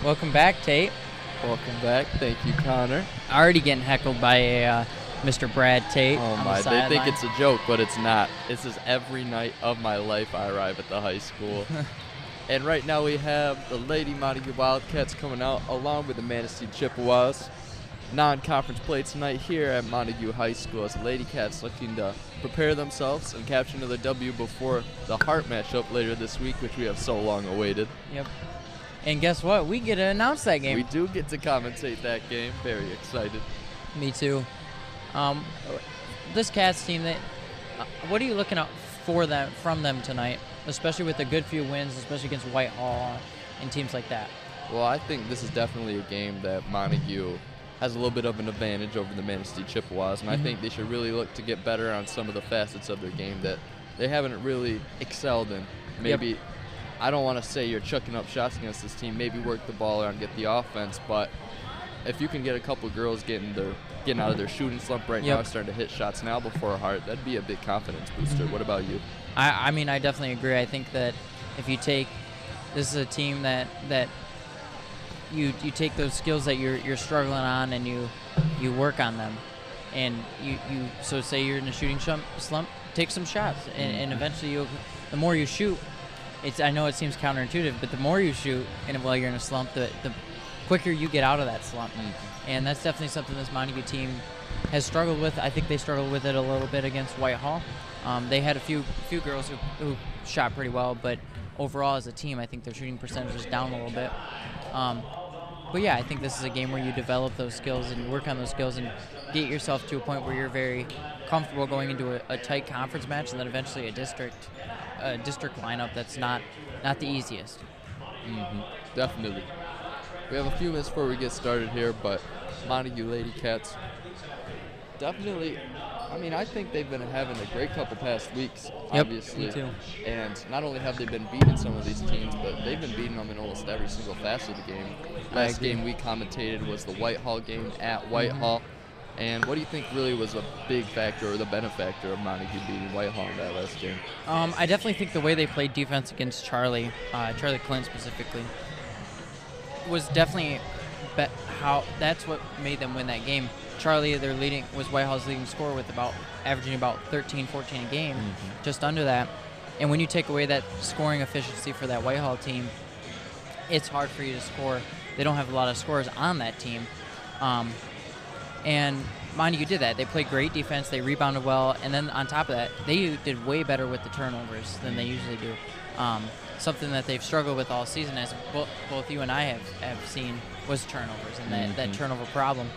Welcome back, Tate. Welcome back. Thank you, Connor. Already getting heckled by Mr. Brad Tate. Oh my, they think it's a joke, but it's not. This is every night of my life I arrive at the high school. And right now we have the Lady Montague Wildcats coming out along with the Manistee Chippewas. Non-conference play tonight here at Montague High School as the Lady Cats looking to prepare themselves and capture another W before the Hart matchup later this week, which we have so long awaited. Yep. And guess what? We get to announce that game. We do get to commentate that game. Very excited. Me too. This Cats team, what are you looking out from them tonight, especially with a good few wins, especially against Whitehall and teams like that? Well, I think this is definitely a game that Montague has a little bit of an advantage over the Manistee Chippewas, and I think they should really look to get better on some of the facets of their game that they haven't really excelled in. Maybe, I don't want to say you're chucking up shots against this team, maybe work the ball around, get the offense, but if you can get a couple girls getting out of their shooting slump right now, starting to hit shots now before Hart, that'd be a big confidence booster. What about you? I mean, I definitely agree. I think that if you take, this is a team that you take those skills that you're struggling on and you work on them, and so say you're in a shooting slump, take some shots, and eventually the more you shoot, I know it seems counterintuitive, but the more you shoot and while you're in a slump, the quicker you get out of that slump. And that's definitely something this Montague team has struggled with. I think they struggled with it a little bit against Whitehall. They had a few girls who shot pretty well, but overall as a team, I think their shooting percentage is down a little bit. But yeah, I think this is a game where you develop those skills and you work on those skills and get yourself to a point where you're very comfortable going into a tight conference match, and then eventually a district lineup that's not the easiest. Definitely. We have a few minutes before we get started here, but Montague Lady Cats definitely, I mean, I think they've been having a great couple past weeks, obviously. Me too. And not only have they been beating some of these teams, but they've been beating them in almost every single facet of the game. Last game we commentated was the Whitehall game at Whitehall. And what do you think really was a big factor or the benefactor of Montague beating Whitehall in that last game? I definitely think the way they played defense against Charlie Clint specifically, was definitely that's what made them win that game. Charlie, was Whitehall's leading scorer with averaging about 13, 14 a game, just under that. And when you take away that scoring efficiency for that Whitehall team, it's hard for you to score. They don't have a lot of scorers on that team. And Montague did that. They played great defense. They rebounded well. And then on top of that, they did way better with the turnovers than they usually do. Something that they've struggled with all season, as both you and I have seen, was turnovers and that turnover problem.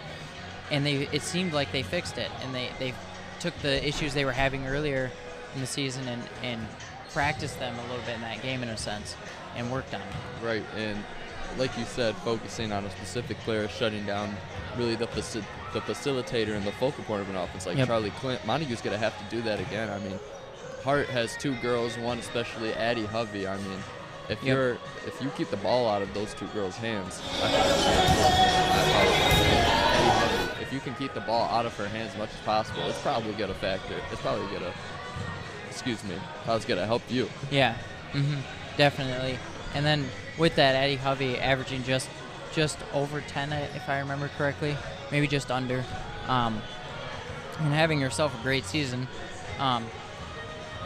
And it seemed like they fixed it, and they took the issues they were having earlier in the season and practiced them a little bit in that game in a sense and worked on it. Right, and like you said, focusing on a specific player, shutting down really the facilitator and the focal point of an offense like Charlie Clint. Montague's going to have to do that again. I mean, Hart has two girls, one especially Addie Hovey. I mean, if you keep the ball out of those two girls' hands, if you can keep the ball out of her hands as much as possible, it's probably going to factor. It's probably going to help you. Yeah, definitely. And then with that, Addie Hovey averaging just over 10, if I remember correctly, maybe just under, and having herself a great season. How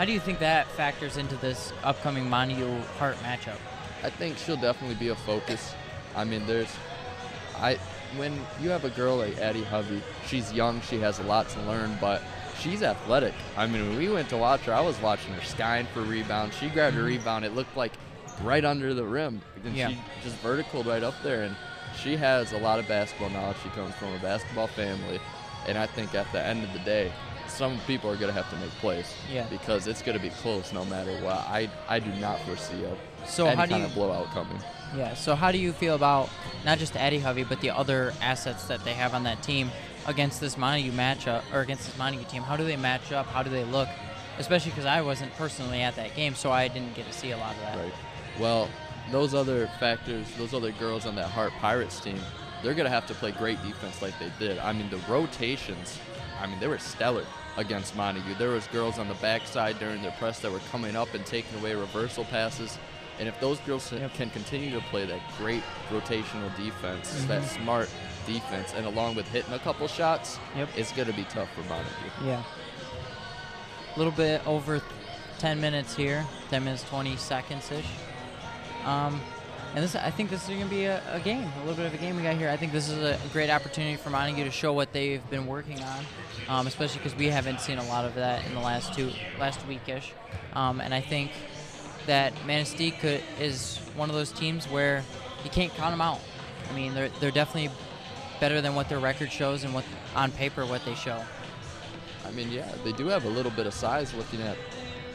do you think that factors into this upcoming Montague Hart matchup? I think she'll definitely be a focus. I mean, when you have a girl like Addie Hovey, she's young, she has a lot to learn, but she's athletic. I mean, when we went to watch her, I was watching her skying for rebounds. She grabbed a rebound, it looked like right under the rim, and she just verticaled right up there, and she has a lot of basketball knowledge. She comes from a basketball family, and I think at the end of the day, some people are going to have to make plays because it's going to be close no matter what. I do not foresee any kind of blowout coming. Yeah, so how do you feel about not just Addie Hovey, but the other assets that they have on that team against this Montague matchup, or against this Montague team? How do they match up? How do they look? Especially because I wasn't personally at that game, so I didn't get to see a lot of that. Right. Well, those other factors, those other girls on that Hart Pirates team, they're going to have to play great defense like they did. I mean, the rotations, they were stellar against Montague. There was girls on the backside during their press that were coming up and taking away reversal passes. And if those girls can continue to play that great rotational defense, that smart defense, and along with hitting a couple shots, it's going to be tough for Montague. Yeah. A little bit over 10 minutes here, 10 minutes, 20 seconds-ish. And I think this is going to be a game, a little bit of a game we got here. I think this is a great opportunity for Montague to show what they've been working on, especially because we haven't seen a lot of that in the last weekish. And I think that Manistee is one of those teams where you can't count them out. I mean, they're definitely better than what their record shows and what on paper what they show. I mean, yeah, they do have a little bit of size looking at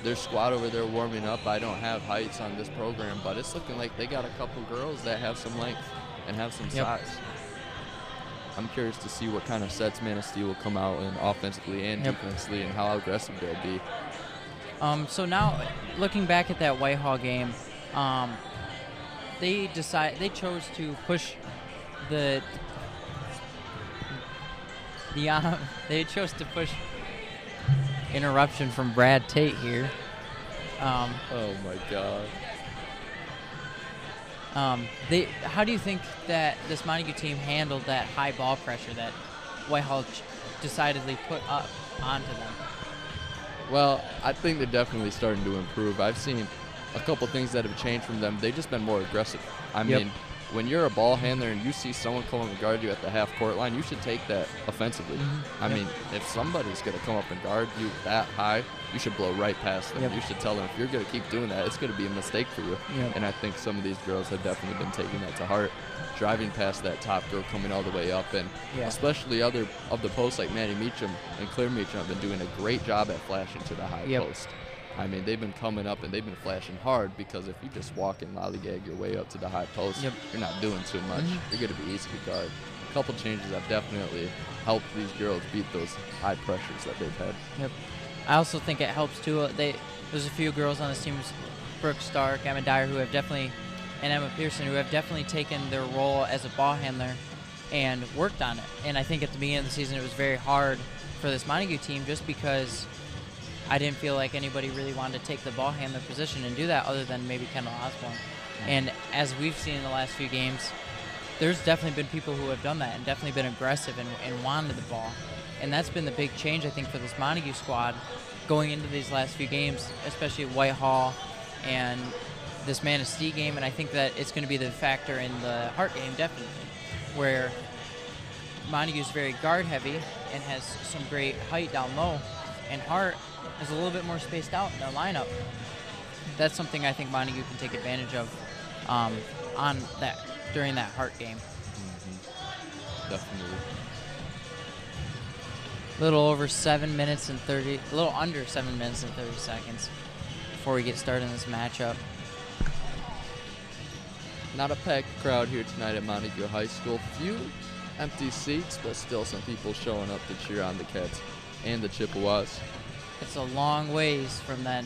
their squad over there warming up. I don't have heights on this program, but it's looking like they got a couple girls that have some length and have some size. I'm curious to see what kind of sets Manistee will come out in offensively and defensively and how aggressive they'll be. So now, looking back at that Whitehall game, they chose to push they chose to push interruption from Brad Tate here. Oh my God. How do you think that this Montague team handled that high ball pressure that Whitehall decidedly put up onto them? Well, I think they're definitely starting to improve. I've seen a couple things that have changed from them. They've just been more aggressive. I mean, when you're a ball handler and you see someone come up and guard you at the half-court line, you should take that offensively. I mean, if somebody's going to come up and guard you that high, you should blow right past them. You should tell them, if you're going to keep doing that, it's going to be a mistake for you. And I think some of these girls have definitely been taking that to heart, driving past that top girl, coming all the way up, and especially other of the posts like Maddie Meacham and Claire Meacham have been doing a great job at flashing to the high post. I mean, they've been coming up and they've been flashing hard, because if you just walk and lollygag your way up to the high post, you're not doing too much. You're going to be easy to guard. A couple changes have definitely helped these girls beat those high pressures that they've had. I also think it helps too. There's a few girls on this team, Brooke Stark, Emma Dyer, and Emma Pearson, who have definitely taken their role as a ball handler and worked on it. And I think at the beginning of the season it was very hard for this Montague team, just because I didn't feel like anybody really wanted to take the ball handler position and do that other than maybe Kendall Osborne. And as we've seen in the last few games, there's definitely been people who have done that and definitely been aggressive and wanted the ball. And that's been the big change, I think, for this Montague squad going into these last few games, especially Whitehall and this Manistee game. And I think that it's going to be the factor in the Hart game, definitely, where Montague's very guard-heavy and has some great height down low, and Hart is a little bit more spaced out in their lineup. That's something I think Montague can take advantage of during that Hart game. Definitely. A little under 7 minutes and 30 seconds before we get started in this matchup. Not a packed crowd here tonight at Montague High School. Few empty seats, but still some people showing up to cheer on the Cats and the Chippewas. It's a long ways from that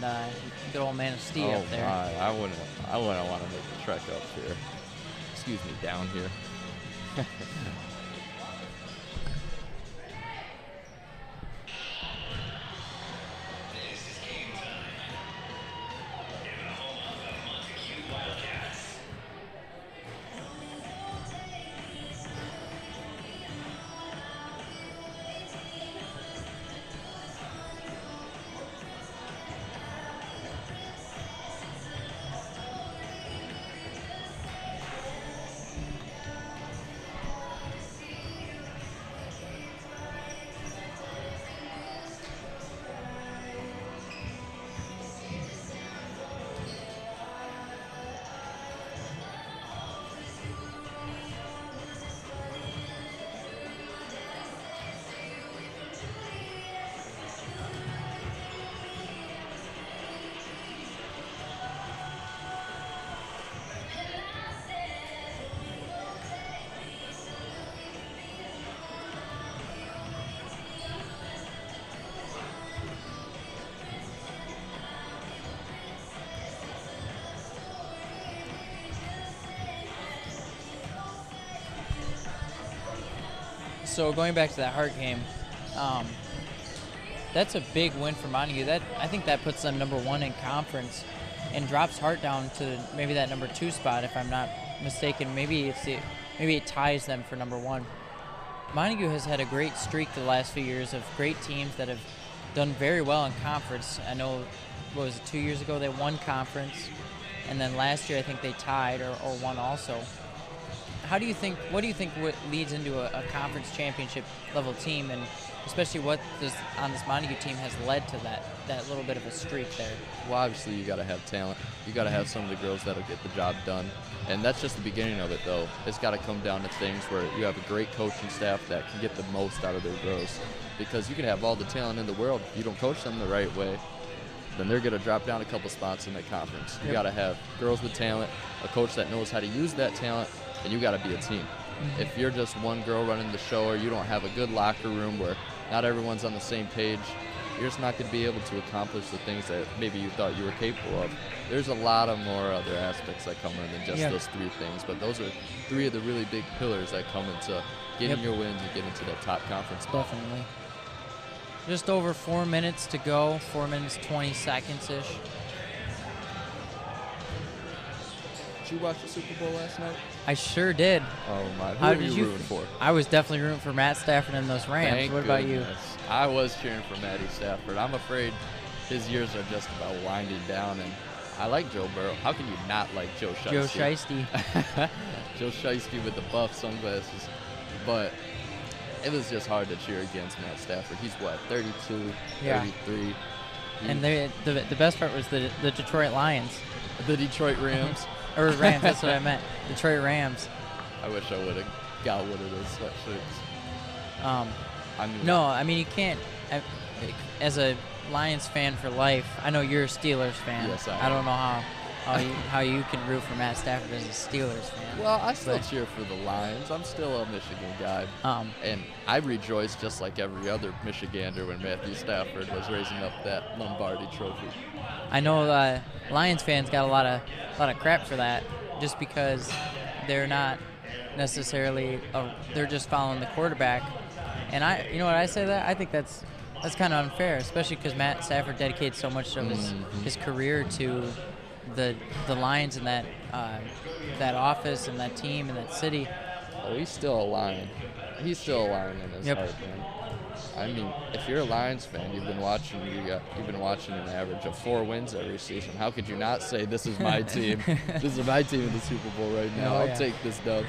good old Manistee up there. I wouldn't want to make the trek up here. Excuse me, down here. So going back to that Hart game, that's a big win for Montague. I think that puts them #1 in conference. and drops Hart down to maybe that number 2 spot, if I'm not mistaken. Maybe it ties them for number 1. Montague has had a great streak the last few years of great teams that have done very well in conference. I know, what was it, 2 years ago they won conference, and then last year I think they tied or won also. What do you think what leads into a conference championship level team, and especially what on this Montague team has led to that little bit of a streak there? Well, obviously you got to have talent. You got to have some of the girls that'll get the job done. And that's just the beginning of it, though. It's got to come down to things where you have a great coaching staff that can get the most out of their girls. Because you can have all the talent in the world. If you don't coach them the right way, then they're going to drop down a couple spots in the conference. You got to have girls with talent, a coach that knows how to use that talent, and you got to be a team. If you're just one girl running the show, or you don't have a good locker room where not everyone's on the same page, you're just not going to be able to accomplish the things that maybe you thought you were capable of. There's a lot of more other aspects that come in than just those 3 things, but those are 3 of the really big pillars that come into getting your wins and getting to that top conference spot. Definitely. Just over 4 minutes to go, 4 minutes 20 seconds-ish. Did you watch the Super Bowl last night? I sure did. Oh my! How Who did are you rooting for? I was definitely rooting for Matt Stafford and those Rams. Thank What about you? goodness. I was cheering for Matty Stafford. I'm afraid his years are just about winding down, and I like Joe Burrow. How can you not like Joe Shiesty? Joe Shiesty. Joe Shiesty with the buff sunglasses. But it was just hard to cheer against Matt Stafford. He's what, 32, 33? And the best part was the Detroit Lions. The Detroit Rams. Or Rams, that's what I meant. Detroit Rams. I wish I would have got one of those sweatshirts. I mean, you can't. As a Lions fan for life, I know you're a Steelers fan. Yes, I don't know how you can root for Matt Stafford as a Steelers fan. Well, I still cheer for the Lions. I'm still a Michigan guy. And I rejoiced just like every other Michigander when Matthew Stafford was raising up that Lombardi trophy. I know Lions fans got a lot of crap for that, just because they're not necessarily they're just following the quarterback. And you know what I say that? I think that's kind of unfair, especially because Matt Stafford dedicated so much of his career to the Lions and that office and that team and that city. Oh, he's still a Lion. He's still a Lion in his heart, man. I mean, if you're a Lions fan, you've been watching an average of 4 wins every season. How could you not say this is my team? This is my team in the Super Bowl right now. I'll take this dub.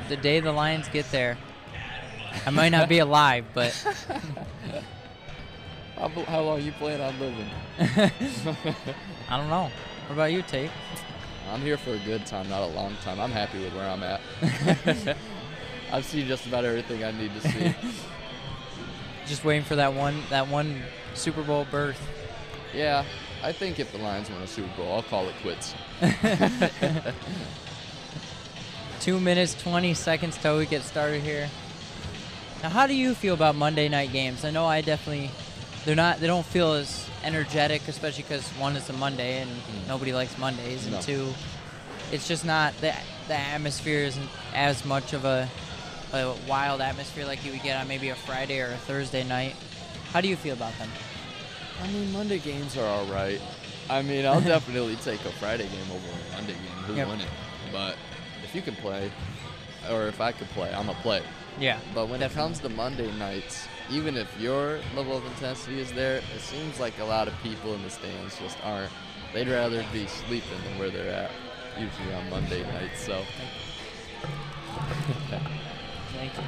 The day the Lions get there, I might not be alive, but how long you plan on living? I don't know. What about you, Tate? I'm here for a good time, not a long time. I'm happy with where I'm at. I've seen just about everything I need to see. Just waiting for that one Super Bowl berth. Yeah, I think if the Lions win a Super Bowl, I'll call it quits. 2 minutes, 20 seconds till we get started here. Now, how do you feel about Monday night games? I know they don't feel as energetic, especially because 1, it's a Monday and nobody likes Mondays, and 2, it's just not the atmosphere isn't as much of a wild atmosphere like you would get on maybe a Friday or a Thursday night. How do you feel about them? I mean, Monday games are all right. I mean, I'll definitely take a Friday game over a Monday game. Who wouldn't? But if you can play, or if I could play, I'm going to play. Yeah. But when it comes to Monday nights, even if your level of intensity is there, it seems like a lot of people in the stands just aren't. They'd rather be sleeping than where they're at, usually on Monday nights. So. Thank you.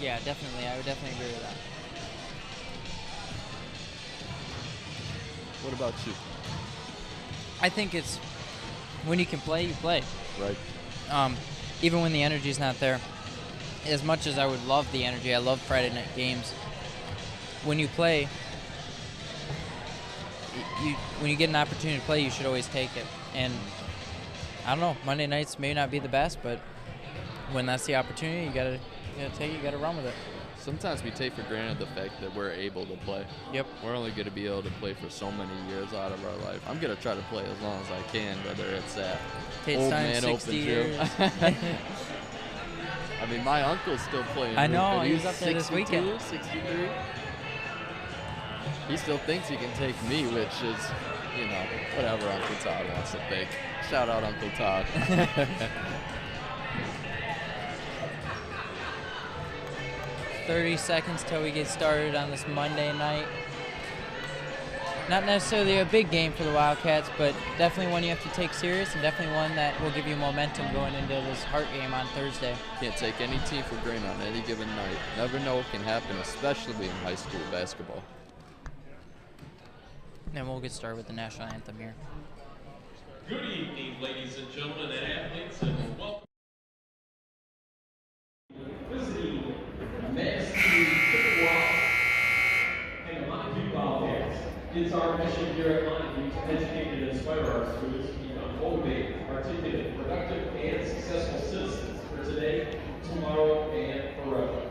Yeah, definitely. I would definitely agree with that. What about you? I think it's when you can play, you play. Right. Even when the energy's not there. As much as I would love the energy, I love Friday night games. When you play, when you get an opportunity to play, you should always take it. And I don't know, Monday nights may not be the best, but when that's the opportunity, you gotta take it, you gotta run with it. Sometimes we take for granted the fact that we're able to play. Yep. We're only going to be able to play for so many years out of our life. I'm going to try to play as long as I can, whether it's at Tate's old man 60 open years. gym. I mean, my uncle's still playing. I know, but he was up there this weekend. 63. He still thinks he can take me, which is, you know, whatever Uncle Todd wants to think. Shout out Uncle Todd. 30 seconds till we get started on this Monday night. Not necessarily a big game for the Wildcats, but definitely one you have to take serious, and definitely one that will give you momentum going into this Hart game on Thursday. Can't take any team for granted on any given night. Never know what can happen, especially in high school basketball. And we'll get started with the national anthem here. Good evening, ladies and gentlemen and athletes, and welcome. Visiting Manistee, and the Montague Wildcats. It's our mission here at Montague to educate and inspire our students to become motivated, articulate, productive, and successful citizens for today, tomorrow, and forever.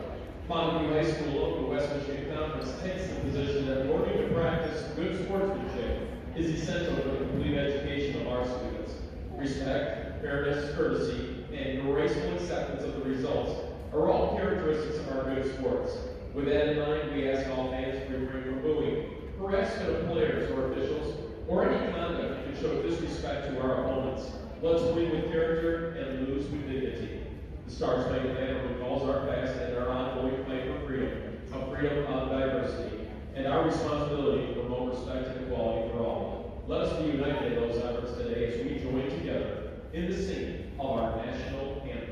Montague High School of the West Michigan Conference takes the position that learning to practice good sportsmanship is essential for the complete education of our students. Respect, fairness, courtesy, and graceful acceptance of the results are all characteristics of our good sports. With that in mind, we ask all fans to refrain from booing, harassment of players or officials, or any conduct that can show disrespect to our opponents. Let's win with character and lose with dignity. The Stars Fighting Banner recalls our past and our ongoing fight for freedom, of freedom of diversity, and our responsibility to promote respect and equality for all. Let us be united in those efforts today as we join together in the singing of our national anthem.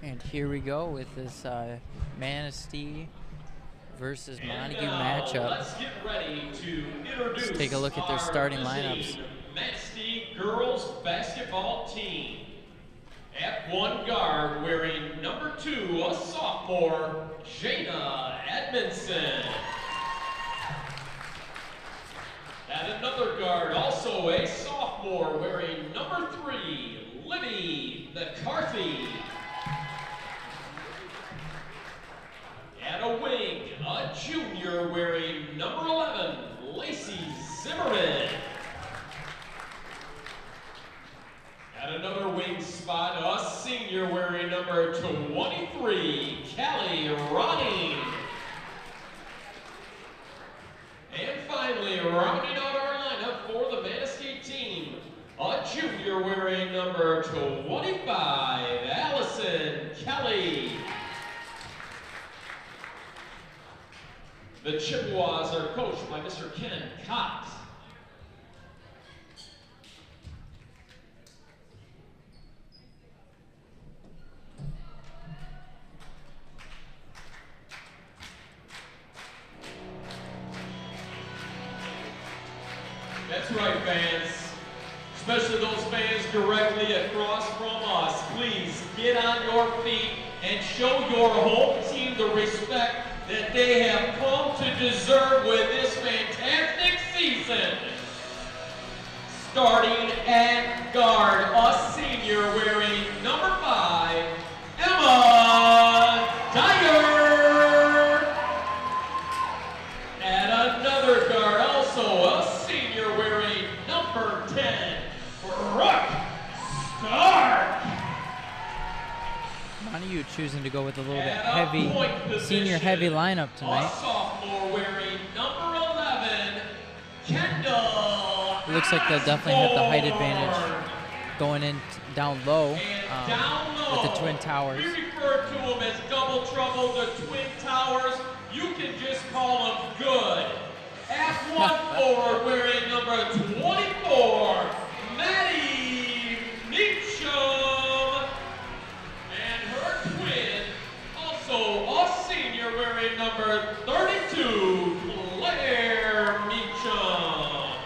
And here we go with this Manistee versus Montague matchup. Let's get ready to introduce. Let's take a look at their starting lineups. Manistee girls basketball team. At one guard, wearing number 2, a sophomore, Jana Edmondson. At another guard, also a sophomore, wearing number 3, Libby McCarthy. At a wing, a junior wearing number 11, Lacey Zimmerman. At another wing spot, a senior wearing number 23, Callie Ronning. And finally, rounding out our lineup for the Manistee team, a junior wearing number 25, Allison Kelly. The Chippewas are coached by Mr. Ken Cox. That's right, fans. Especially those fans directly across from us. Please get on your feet and show your home team the respect that they have come to deserve with this fantastic season. Starting at guard, a senior wearing number 5, Emma Dyer. At choosing to go with a little bit heavy, senior heavy lineup tonight. Sophomore wearing number 11, Kendall. It looks like they'll definitely have the height advantage going in down low with the Twin Towers. We refer to them as double trouble, the Twin Towers. You can just call them good. At 1 forward wearing number 24, Maddie Meacham. And her twin, also a senior wearing number 32, Claire Meacham.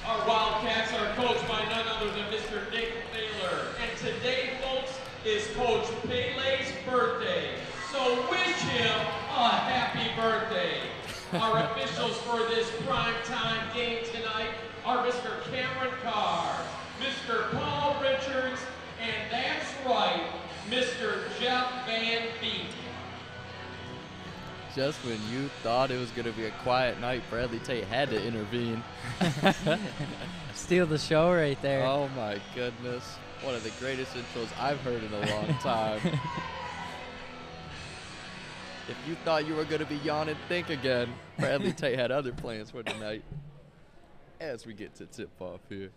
Our Wildcats are coached by none other than Mr. Nick Naylor. And today, folks, is Coach Pele's birthday. So wish him a happy birthday. Our officials for this primetime game tonight are Mr. Cameron Carr, Mr. Paul Richards, and that's right, Mr. Jeff Van Beek. Just when you thought it was going to be a quiet night, Bradley Tate had to intervene. Steal the show right there. Oh my goodness. One of the greatest intros I've heard in a long time. If you thought you were going to be yawning, think again. Bradley Tate had other plans for tonight. As we get to tip-off here.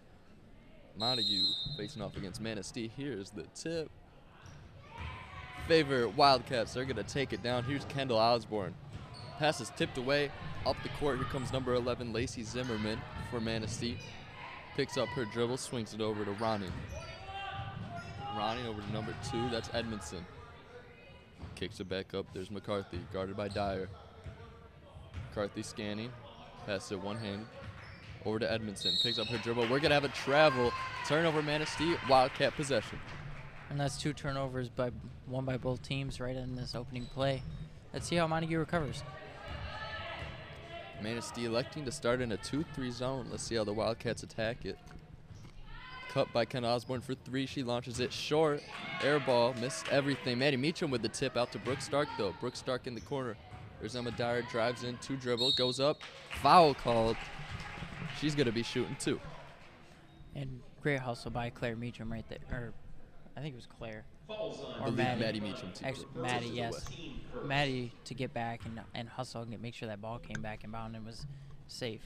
Montague facing off against Manistee. Here's the tip. Favorite Wildcats, they're going to take it down. Here's Kendall Osborne. Pass is tipped away. Up the court, here comes number 11, Lacey Zimmerman for Manistee. Picks up her dribble, swings it over to Ronnie. Ronnie over to number 2, that's Edmondson. Kicks it back up, there's McCarthy, guarded by Dyer. McCarthy scanning, passes it one-handed. Over to Edmondson, picks up her dribble. We're going to have a travel. Turnover Manistee, Wildcat possession. And that's 2 turnovers, one by both teams right in this opening play. Let's see how Montague recovers. Manistee electing to start in a 2-3 zone. Let's see how the Wildcats attack it. Cut by Ken Osborne for 3. She launches it short. Air ball, missed everything. Maddie Meacham with the tip out to Brooke Stark, though. Brooke Stark in the corner. There's Emma Dyer, drives in, 2 dribble, goes up. Foul called. She's going to be shooting 2. And great hustle by Claire Meacham right there. Or I think it was Claire. Or Maddie Meacham, too. Actually, Maddie, yes. Maddie to get back and hustle and make sure that ball came back and bound and was safe.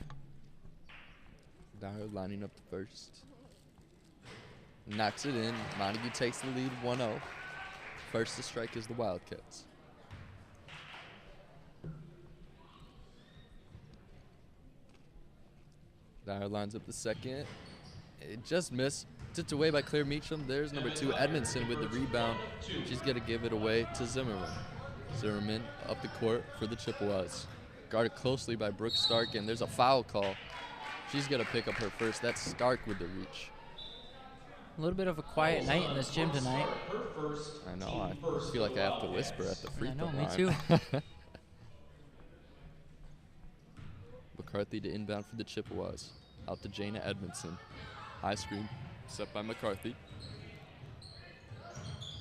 Dyer lining up the first. Knocks it in. Montague takes the lead 1-0. First to strike is the Wildcats. Dyer lines up the second. It just missed. Tipped away by Claire Meacham. There's number 2, Edmondson, with the rebound. She's going to give it away to Zimmerman. Zimmerman up the court for the Chippewas. Guarded closely by Brooke Stark, and there's a foul call. She's going to pick up her first. That's Stark with the reach. A little bit of a quiet night in this gym tonight. I know. I feel like I have to whisper at the free throw line. Me too. McCarthy to inbound for the Chippewas. Out to Jana Edmondson. High screen set by McCarthy.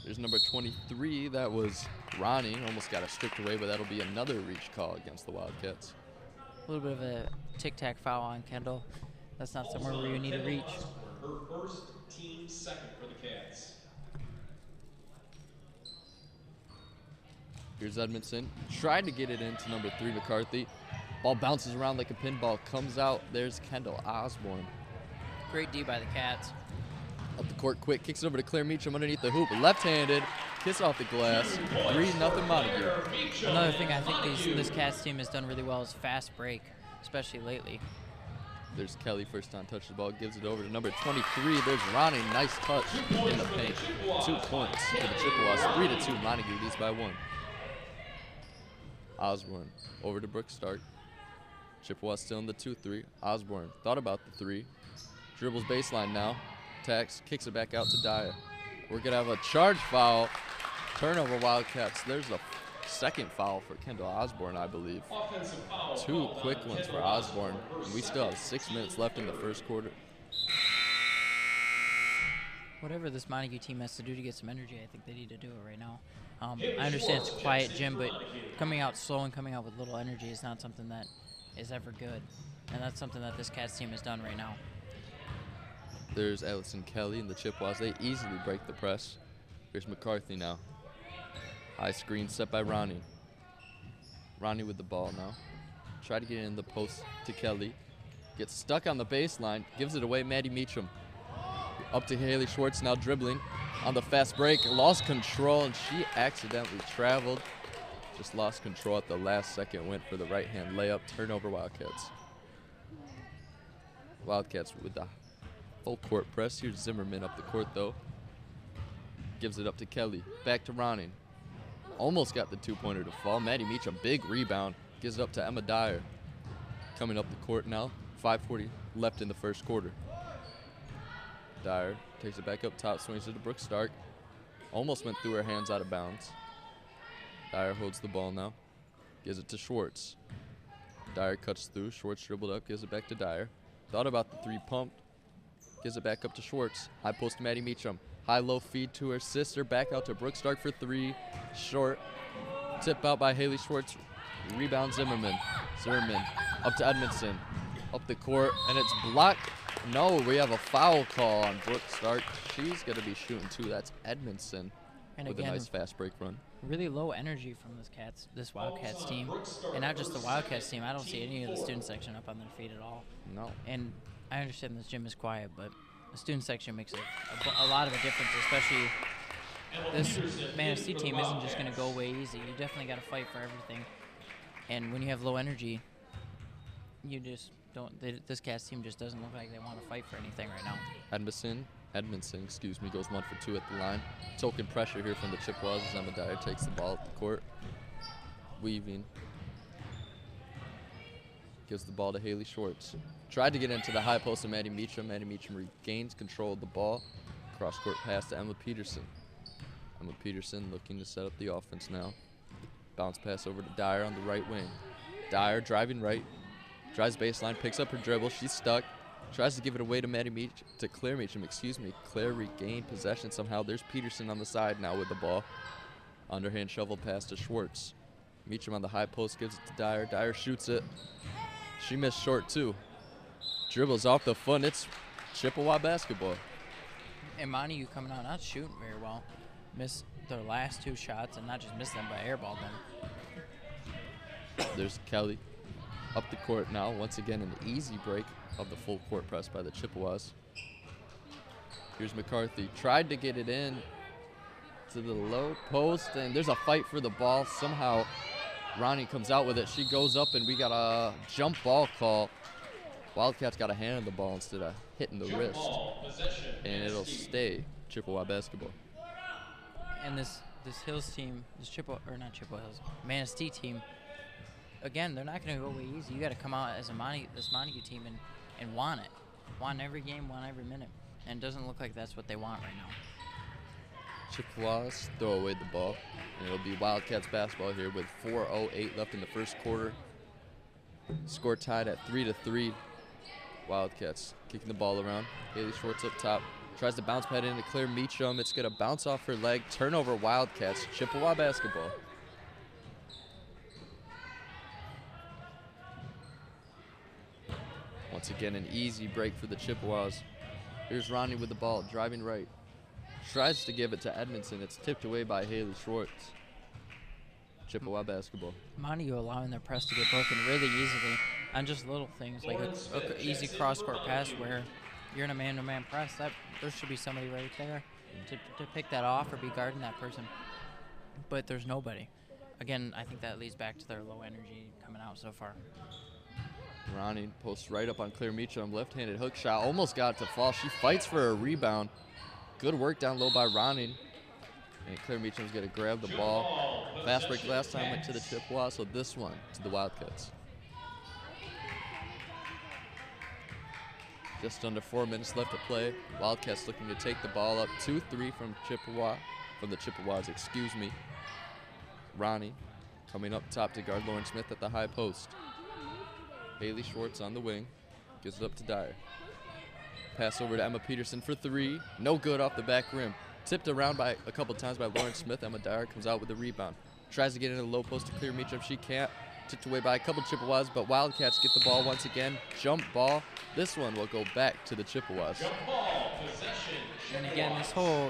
There's number 23. That was Ronnie. Almost got it stripped away, but that'll be another reach call against the Wildcats. A little bit of a tic-tac foul on Kendall. That's not somewhere where you need to reach. Her first, team second for the Cats. Here's Edmondson. Tried to get it into number 3, McCarthy. Ball bounces around like a pinball. Comes out. There's Kendall Osborne. Great D by the Cats. Up the court quick. Kicks it over to Claire Meacham underneath the hoop. Left-handed. Kiss off the glass. 3-0 Montague. Another thing I think this Cats team has done really well is fast break, especially lately. There's Kelly, first time touches the ball, gives it over to number 23. There's Ronnie, nice touch in the paint. 2 points for the Chippewas. 3-2, Montague leads by 1. Osborne over to Brooke Stark. Chippewas still in the 2-3. Osborne thought about the 3. Dribbles baseline now. Attacks, kicks it back out to Dyer. We're going to have a charge foul. Turnover Wildcats. There's a second foul for Kendall Osborne, I believe. 2 quick ones for Osborne. We still have 6 minutes left in the first quarter. Whatever this Montague team has to do to get some energy, I think they need to do it right now. I understand it's a quiet gym, but coming out slow and coming out with little energy is not something that is ever good. And that's something that this Cats team has done right now. There's Allison Kelly and the Chippewas. They easily break the press. Here's McCarthy now. High screen set by Ronnie. Ronnie with the ball now. Try to get in the post to Kelly. Gets stuck on the baseline. Gives it away, Maddie Meacham. Up to Haley Schwartz, now dribbling on the fast break. Lost control, and she accidentally traveled. Just lost control at the last second. Went for the right-hand layup. Turnover, Wildcats. Wildcats with the full court press. Here's Zimmerman up the court, though. Gives it up to Kelly. Back to Ronning. Almost got the two-pointer to fall. Maddie Meacham, big rebound. Gives it up to Emma Dyer. Coming up the court now. 5:40 left in the first quarter. Dyer takes it back up top, swings it to Brooke Stark. Almost went through her hands out of bounds. Dyer holds the ball now. Gives it to Schwartz. Dyer cuts through. Schwartz dribbled up, gives it back to Dyer. Thought about the three, pumped. Gives it back up to Schwartz. High post to Maddie Meacham. High-low feed to her sister. Back out to Brooke Stark for three. Short. Tip out by Haley Schwartz. Rebound Zimmerman. Zimmerman up to Edmondson. Up the court, and it's blocked. No, we have a foul call on Brooke Stark. She's going to be shooting two. That's Edmondson And with again, a nice fast break run. really low energy from this Wildcats team. And not just the Wildcats team. I don't see any of the student section up on their feet at all. No. And I understand this gym is quiet, but the student section makes a lot of a difference, especially this Manistee team isn't just going to go away easy. You definitely got to fight for everything. And when you have low energy, you just don't. This Cats team just doesn't look like they want to fight for anything right now. Edmondson, goes 1 for 2 at the line. Token pressure here from the Chippewas as Emma Dyer takes the ball at the court. Weaving. Gives the ball to Haley Schwartz. Tried to get into the high post of Maddie Meacham. Maddie Meacham regains control of the ball. Cross-court pass to Emma Peterson. Emma Peterson looking to set up the offense now. Bounce pass over to Dyer on the right wing. Dyer driving right. Drives baseline, picks up her dribble. She's stuck. Tries to give it away to Claire Meacham. Claire regained possession somehow. There's Peterson on the side now with the ball. Underhand shovel pass to Schwartz. Meacham on the high post gives it to Dyer. Dyer shoots it. She missed short too. Dribbles off the foot. It's Chippewa basketball. And Montague coming out not shooting very well. Missed their last two shots, and not just missed them, but airballed them. There's Kelly up the court now. Once again, an easy break of the full court press by the Chippewas. Here's McCarthy. Tried to get it in to the low post, and there's a fight for the ball. Somehow, Ronnie comes out with it. She goes up, and we got a jump ball call. Wildcats got a hand on the ball instead of hitting the wrist. And it'll stay Chippewa basketball. And this Hills team, Manistee team, again, they're not going to go away easy. You got to come out as this Montague team and want it. Want every game, want every minute. And it doesn't look like that's what they want right now. Chippewas throw away the ball. And it'll be Wildcats basketball here with 4:08 left in the first quarter. Score tied at 3-3. Wildcats kicking the ball around. Haley Schwartz up top. Tries to bounce pad into Claire Meacham. It's going to bounce off her leg. Turnover, Wildcats. Chippewa basketball. Once again, an easy break for the Chippewas. Here's Ronnie with the ball, driving right. Tries to give it to Edmondson. It's tipped away by Haley Schwartz. Chippewa basketball. Montague allowing their press to get broken really easily on just little things like an easy cross-court pass where you're in a man-to-man press. There should be somebody right there to pick that off or be guarding that person. But there's nobody. Again, I think that leads back to their low energy coming out so far. Ronnie posts right up on Claire Meacham. Left-handed hook shot. Almost got it to fall. She fights for a rebound. Good work down low by Ronnie. And Claire Meacham's going to grab the ball. Fast break last time went to the Chippewas, so this one to the Wildcats. Just under 4 minutes left to play. Wildcats looking to take the ball up 2-3 from the Chippewas, excuse me. Ronnie coming up top to guard Lauren Smith at the high post. Haley Schwartz on the wing. Gives it up to Dyer. Pass over to Emma Peterson for three. No good off the back rim. Tipped around by a couple times by Lauren Smith. Emma Dyer comes out with the rebound. Tries to get into the low post to clear Meacham. She can't. Tipped away by a couple Chippewas, but Wildcats get the ball once again. Jump ball. This one will go back to the Chippewas. And again,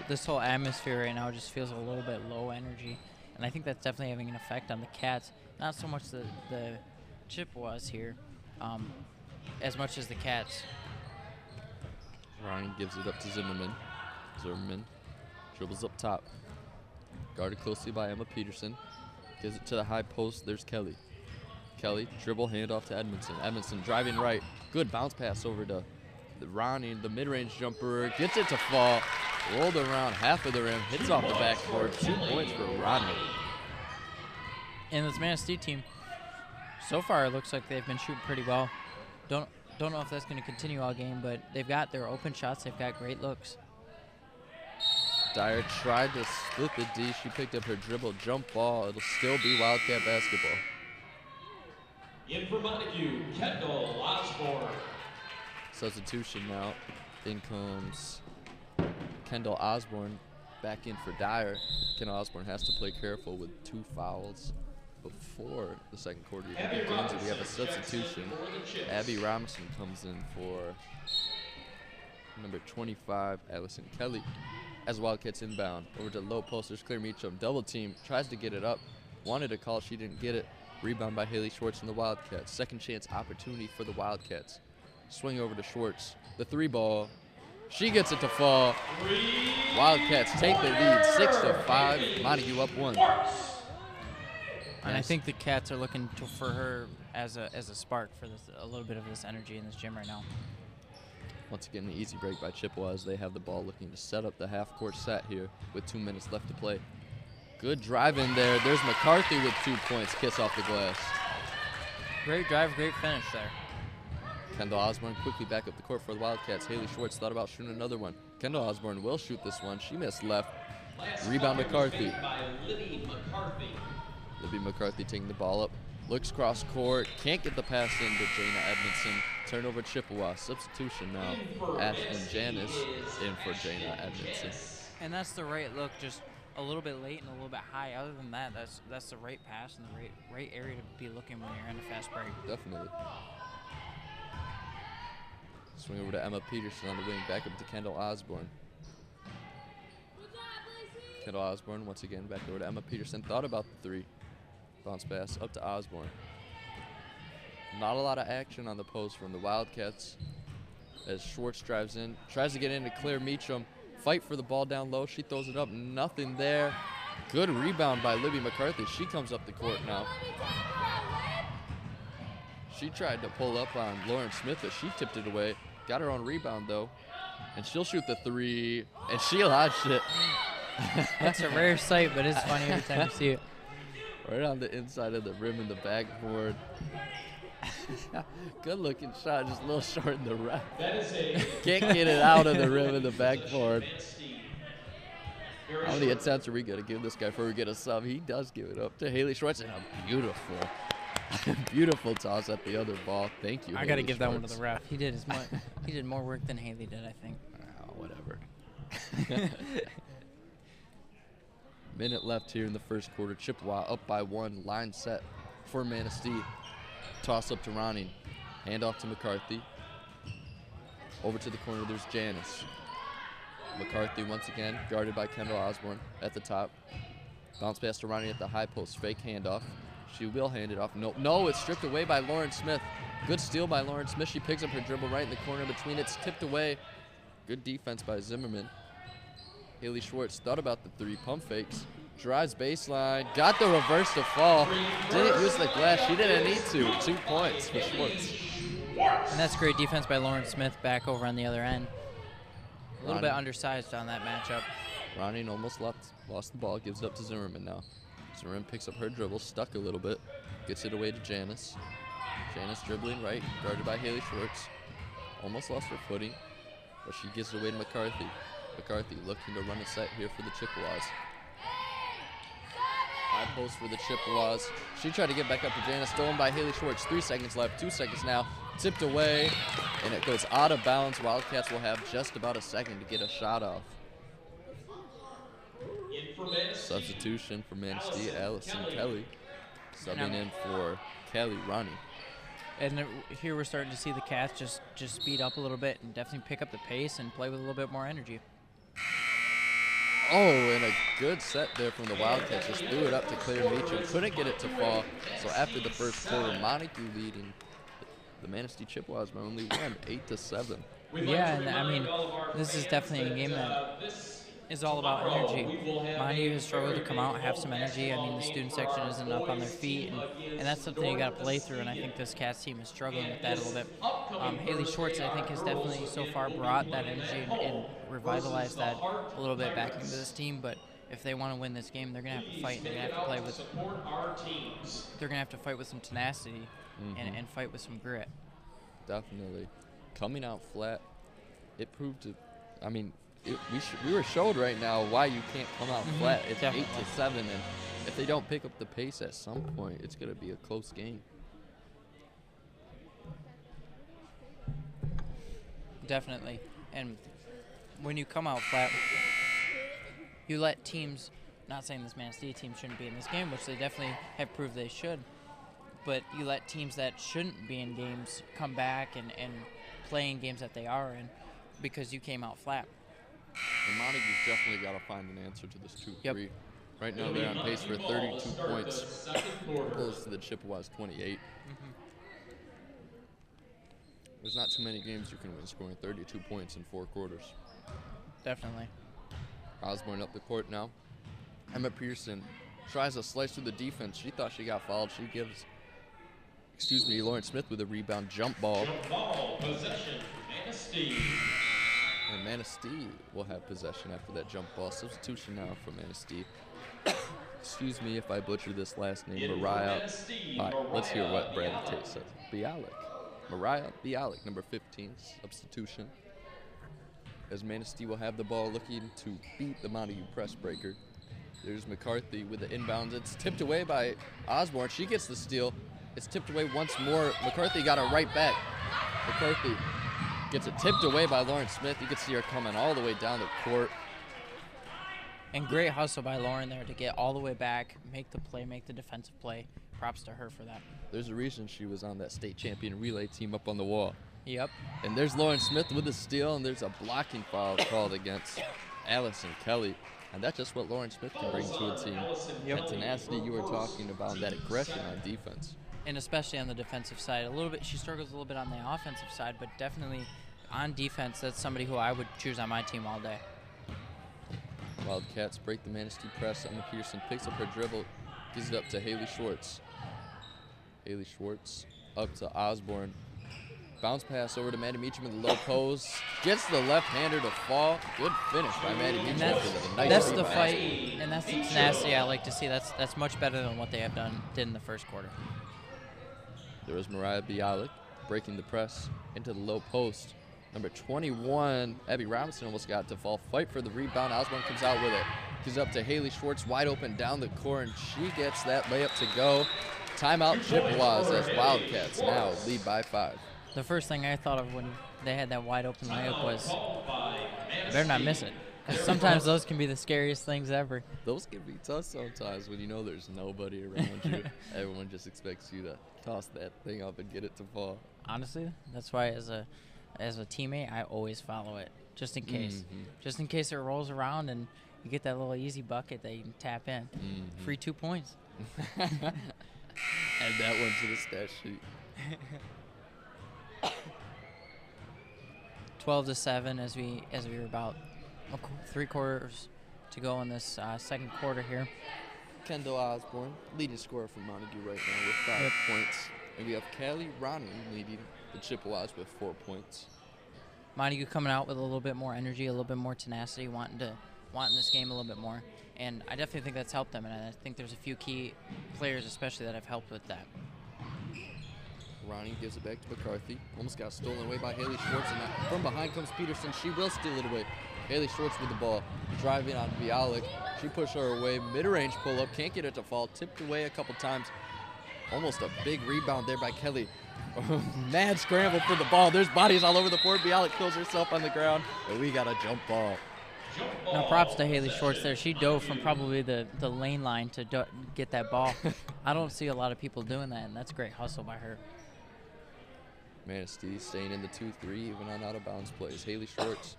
this whole atmosphere right now just feels a little bit low energy. And I think that's definitely having an effect on the Cats. Not so much the Chippewas here, as much as the Cats. Ryan gives it up to Zimmerman. Zimmerman dribbles up top. Guarded closely by Emma Peterson. Gives it to the high post. There's Kelly. Kelly, dribble, handoff to Edmondson. Edmondson driving right. Good bounce pass over to Ronnie, the mid-range jumper. Gets it to fall. Rolled around half of the rim. Hits off the backboard. 2 points for Ronnie. And this Manistee team, so far it looks like they've been shooting pretty well. Don't know if that's going to continue all game, but they've got their open shots. They've got great looks. Dyer tried to split the D. She picked up her dribble jump ball. It'll still be Wildcat basketball. In for Montague, Kendall Osborne. Substitution now. In comes Kendall Osborne back in for Dyer. Kendall Osborne has to play careful with 2 fouls before the second quarter even begins. We have a substitution. Abby Robinson comes in for number 25, Allison Kelly. As Wildcats inbound, over to low post, there's Claire Meacham. Double team, tries to get it up. Wanted a call, she didn't get it. Rebound by Haley Schwartz and the Wildcats. Second chance opportunity for the Wildcats. Swing over to Schwartz. The 3 ball. She gets it to fall. Wildcats take the lead, 6-5. Montague up 1. And I think the Cats are looking for her as a spark for this, a little bit of this energy in this gym right now. Once again, the easy break by Chippewas. They have the ball looking to set up the half-court set here with 2 minutes left to play. Good drive in there. There's McCarthy with 2 points. Kiss off the glass. Great drive, great finish there. Kendall Osborne quickly back up the court for the Wildcats. Haley Schwartz thought about shooting another one. Kendall Osborne will shoot this one. She missed left. Rebound McCarthy. Libby McCarthy taking the ball up. Looks cross court. Can't get the pass into Jana Edmondson. Turnover Chippewa. Substitution now. Ashlyn Janis in for Jana Edmondson. And that's the right look, just a little bit late and a little bit high. Other than that, that's the right pass and the right area to be looking when you're in a fast break. Definitely. Swing over to Emma Peterson on the wing. Back up to Kendall Osborne. Kendall Osborne once again back over to Emma Peterson. Thought about the 3. Bounce pass up to Osborne. Not a lot of action on the post from the Wildcats as Schwartz drives in. Tries to get into Claire Meacham. Fight for the ball down low. She throws it up. Nothing there. Good rebound by Libby McCarthy. She comes up the court now. She tried to pull up on Lauren Smith as she tipped it away. Got her own rebound, though. And she'll shoot the 3. And she launched it. That's a rare sight, but it's funny every time you see it. Right on the inside of the rim in the backboard. Good looking shot, just a little short in the ref. Can't get it out of the rim in the backboard. How many attempts are we going to give this guy before we get a sub? He does give it up to Haley Schwartz, and a beautiful toss at the other ball. Thank you, I got to give that one to the ref. He did he did more work than Haley did, I think. Oh, whatever. Minute left here in the first quarter. Chippewa up by 1. Line set for Manistee. Toss up to Ronning. Hand off to McCarthy. Over to the corner, there's Janis. McCarthy once again guarded by Kendall Osborne at the top. Bounce pass to Ronning at the high post. Fake handoff. She will hand it off. No, it's stripped away by Lauren Smith. Good steal by Lauren Smith. She picks up her dribble right in the corner between. It's tipped away. Good defense by Zimmerman. Haley Schwartz thought about the 3 pump fakes. Drives baseline. Got the reverse to fall. Didn't use the glass. She didn't need to. 2 points for Schwartz. And that's great defense by Lauren Smith back over on the other end. A little bit undersized on that matchup. Ronnie almost lost the ball. Gives it up to Zimmerman now. Zimmerman picks up her dribble. Stuck a little bit. Gets it away to Janis. Janis dribbling right. Guarded by Haley Schwartz. Almost lost her footing. But she gives it away to McCarthy. McCarthy looking to run a set here for the Chippewas. High post for the Chippewas. She tried to get back up to Jana. Stolen by Haley Schwartz. 3 seconds left. 2 seconds now. Tipped away. And it goes out of bounds. Wildcats will have just about a second to get a shot off. Substitution for Manistee. Allison Kelly. Subbing in for Kelly Ronnie. And here we're starting to see the Cats just speed up a little bit and definitely pick up the pace and play with a little bit more energy. Oh, and a good set there from the Wildcats. Just threw it up to Claire Meacham. Couldn't get it to fall. So after the first quarter, Montague leading the Manistee Chippewas by only one, 8-7. Yeah, and I mean, this is definitely a game that is all about energy. Montague has struggled to come out, have some energy. I mean, the student section isn't up on their feet, and that's something you got to play through, and I think this Cats team is struggling with that a little bit. Haley Schwartz, I think, has definitely so far brought that energy and revitalized that a little bit back into this team, but if they want to win this game, they're going to have to fight. They're going to have to play with. They're going to have to fight with some tenacity and fight with some grit. Definitely. Coming out flat, it proved to, I mean, we were showed right now why you can't come out flat. It's 8-7, and if they don't pick up the pace at some point, it's going to be a close game. Definitely. And when you come out flat, you let teams, not saying this Manistee team shouldn't be in this game, which they definitely have proved they should, but you let teams that shouldn't be in games come back and play in games that they are in because you came out flat. And Montague's definitely got to find an answer to this 2-3. Right now they're on pace for 32 points, opposed to the Chippewas 28. There's not too many games you can win scoring 32 points in 4 quarters. Definitely. Osborne up the court now. Emma Pearson tries to slice through the defense. She thought she got fouled. She gives, Lauren Smith with a rebound jump ball. Jump ball, possession, Manistee. And Manistee will have possession after that jump ball. Substitution now for Manistee. Excuse me if I butcher this last name, Mariah. Let's hear what Brandon Tate says. Bialik. Mariah Bialik, number 15, substitution. As Manistee will have the ball looking to beat the Montague press breaker. There's McCarthy with the inbounds. It's tipped away by Osborne. She gets the steal. It's tipped away once more. McCarthy got it right back. McCarthy gets it tipped away by Lauren Smith. You can see her coming all the way down the court. And great hustle by Lauren there to get all the way back, make the play, make the defensive play. Props to her for that. There's a reason she was on that state champion relay team up on the wall. Yep. And there's Lauren Smith with the steal, and there's a blocking foul called against Allison Kelly. And that's just what Lauren Smith can bring to a team. That tenacity you were talking about, that aggression on defense. And especially on the defensive side. A little bit, she struggles a little bit on the offensive side, but definitely on defense, that's somebody who I would choose on my team all day. Wildcats break the Manistee press. Emma Pearson picks up her dribble, gives it up to Haley Schwartz. Haley Schwartz up to Osborne. Bounce pass over to Maddie Meacham in the low post. Gets the left-hander to fall. Good finish by Maddie Meacham. That's the fight, and that's the tenacity I like to see. That's much better than what they have did in the first quarter. There was Mariah Bialik breaking the press into the low post. Number 21, Abby Robinson almost got to fall. Fight for the rebound. Osborne comes out with it. Gives up to Haley Schwartz, wide open down the court, and she gets that layup to go. Timeout Chippewas as Wildcats now lead by 5. The first thing I thought of when they had that wide open layup was, better not miss it. 'Cause sometimes those can be the scariest things ever. Those can be tough sometimes when you know there's nobody around you. Everyone just expects you to toss that thing up and get it to fall. Honestly, that's why as a teammate, I always follow it, just in case. Just in case it rolls around and you get that little easy bucket that you can tap in. Free 2 points. Add that one to the stat sheet. 12-7 as we were about 3 quarters to go in this second quarter here. Kendall Osborne, leading scorer for Montague right now with 5 points. And we have Callie Ronley leading the Chippewas with 4 points. Montague coming out with a little bit more energy, a little bit more tenacity, wanting this game a little bit more. And I definitely think that's helped them, and I think there's a few key players especially that have helped with that. Ronnie gives it back to McCarthy. Almost got stolen away by Haley Schwartz, and now from behind comes Peterson. She will steal it away. Haley Schwartz with the ball, driving on Bialik. She pushed her away, mid-range pull-up, can't get it to fall, tipped away a couple times. Almost a big rebound there by Kelly. Mad scramble for the ball. There's bodies all over the floor. Bialik kills herself on the ground, and we got a jump ball. Now props to Haley Schwartz there. She dove from probably the lane line to get that ball. I don't see a lot of people doing that, and that's great hustle by her. Manistee staying in the 2-3, even on out-of-bounds plays. Haley Schwartz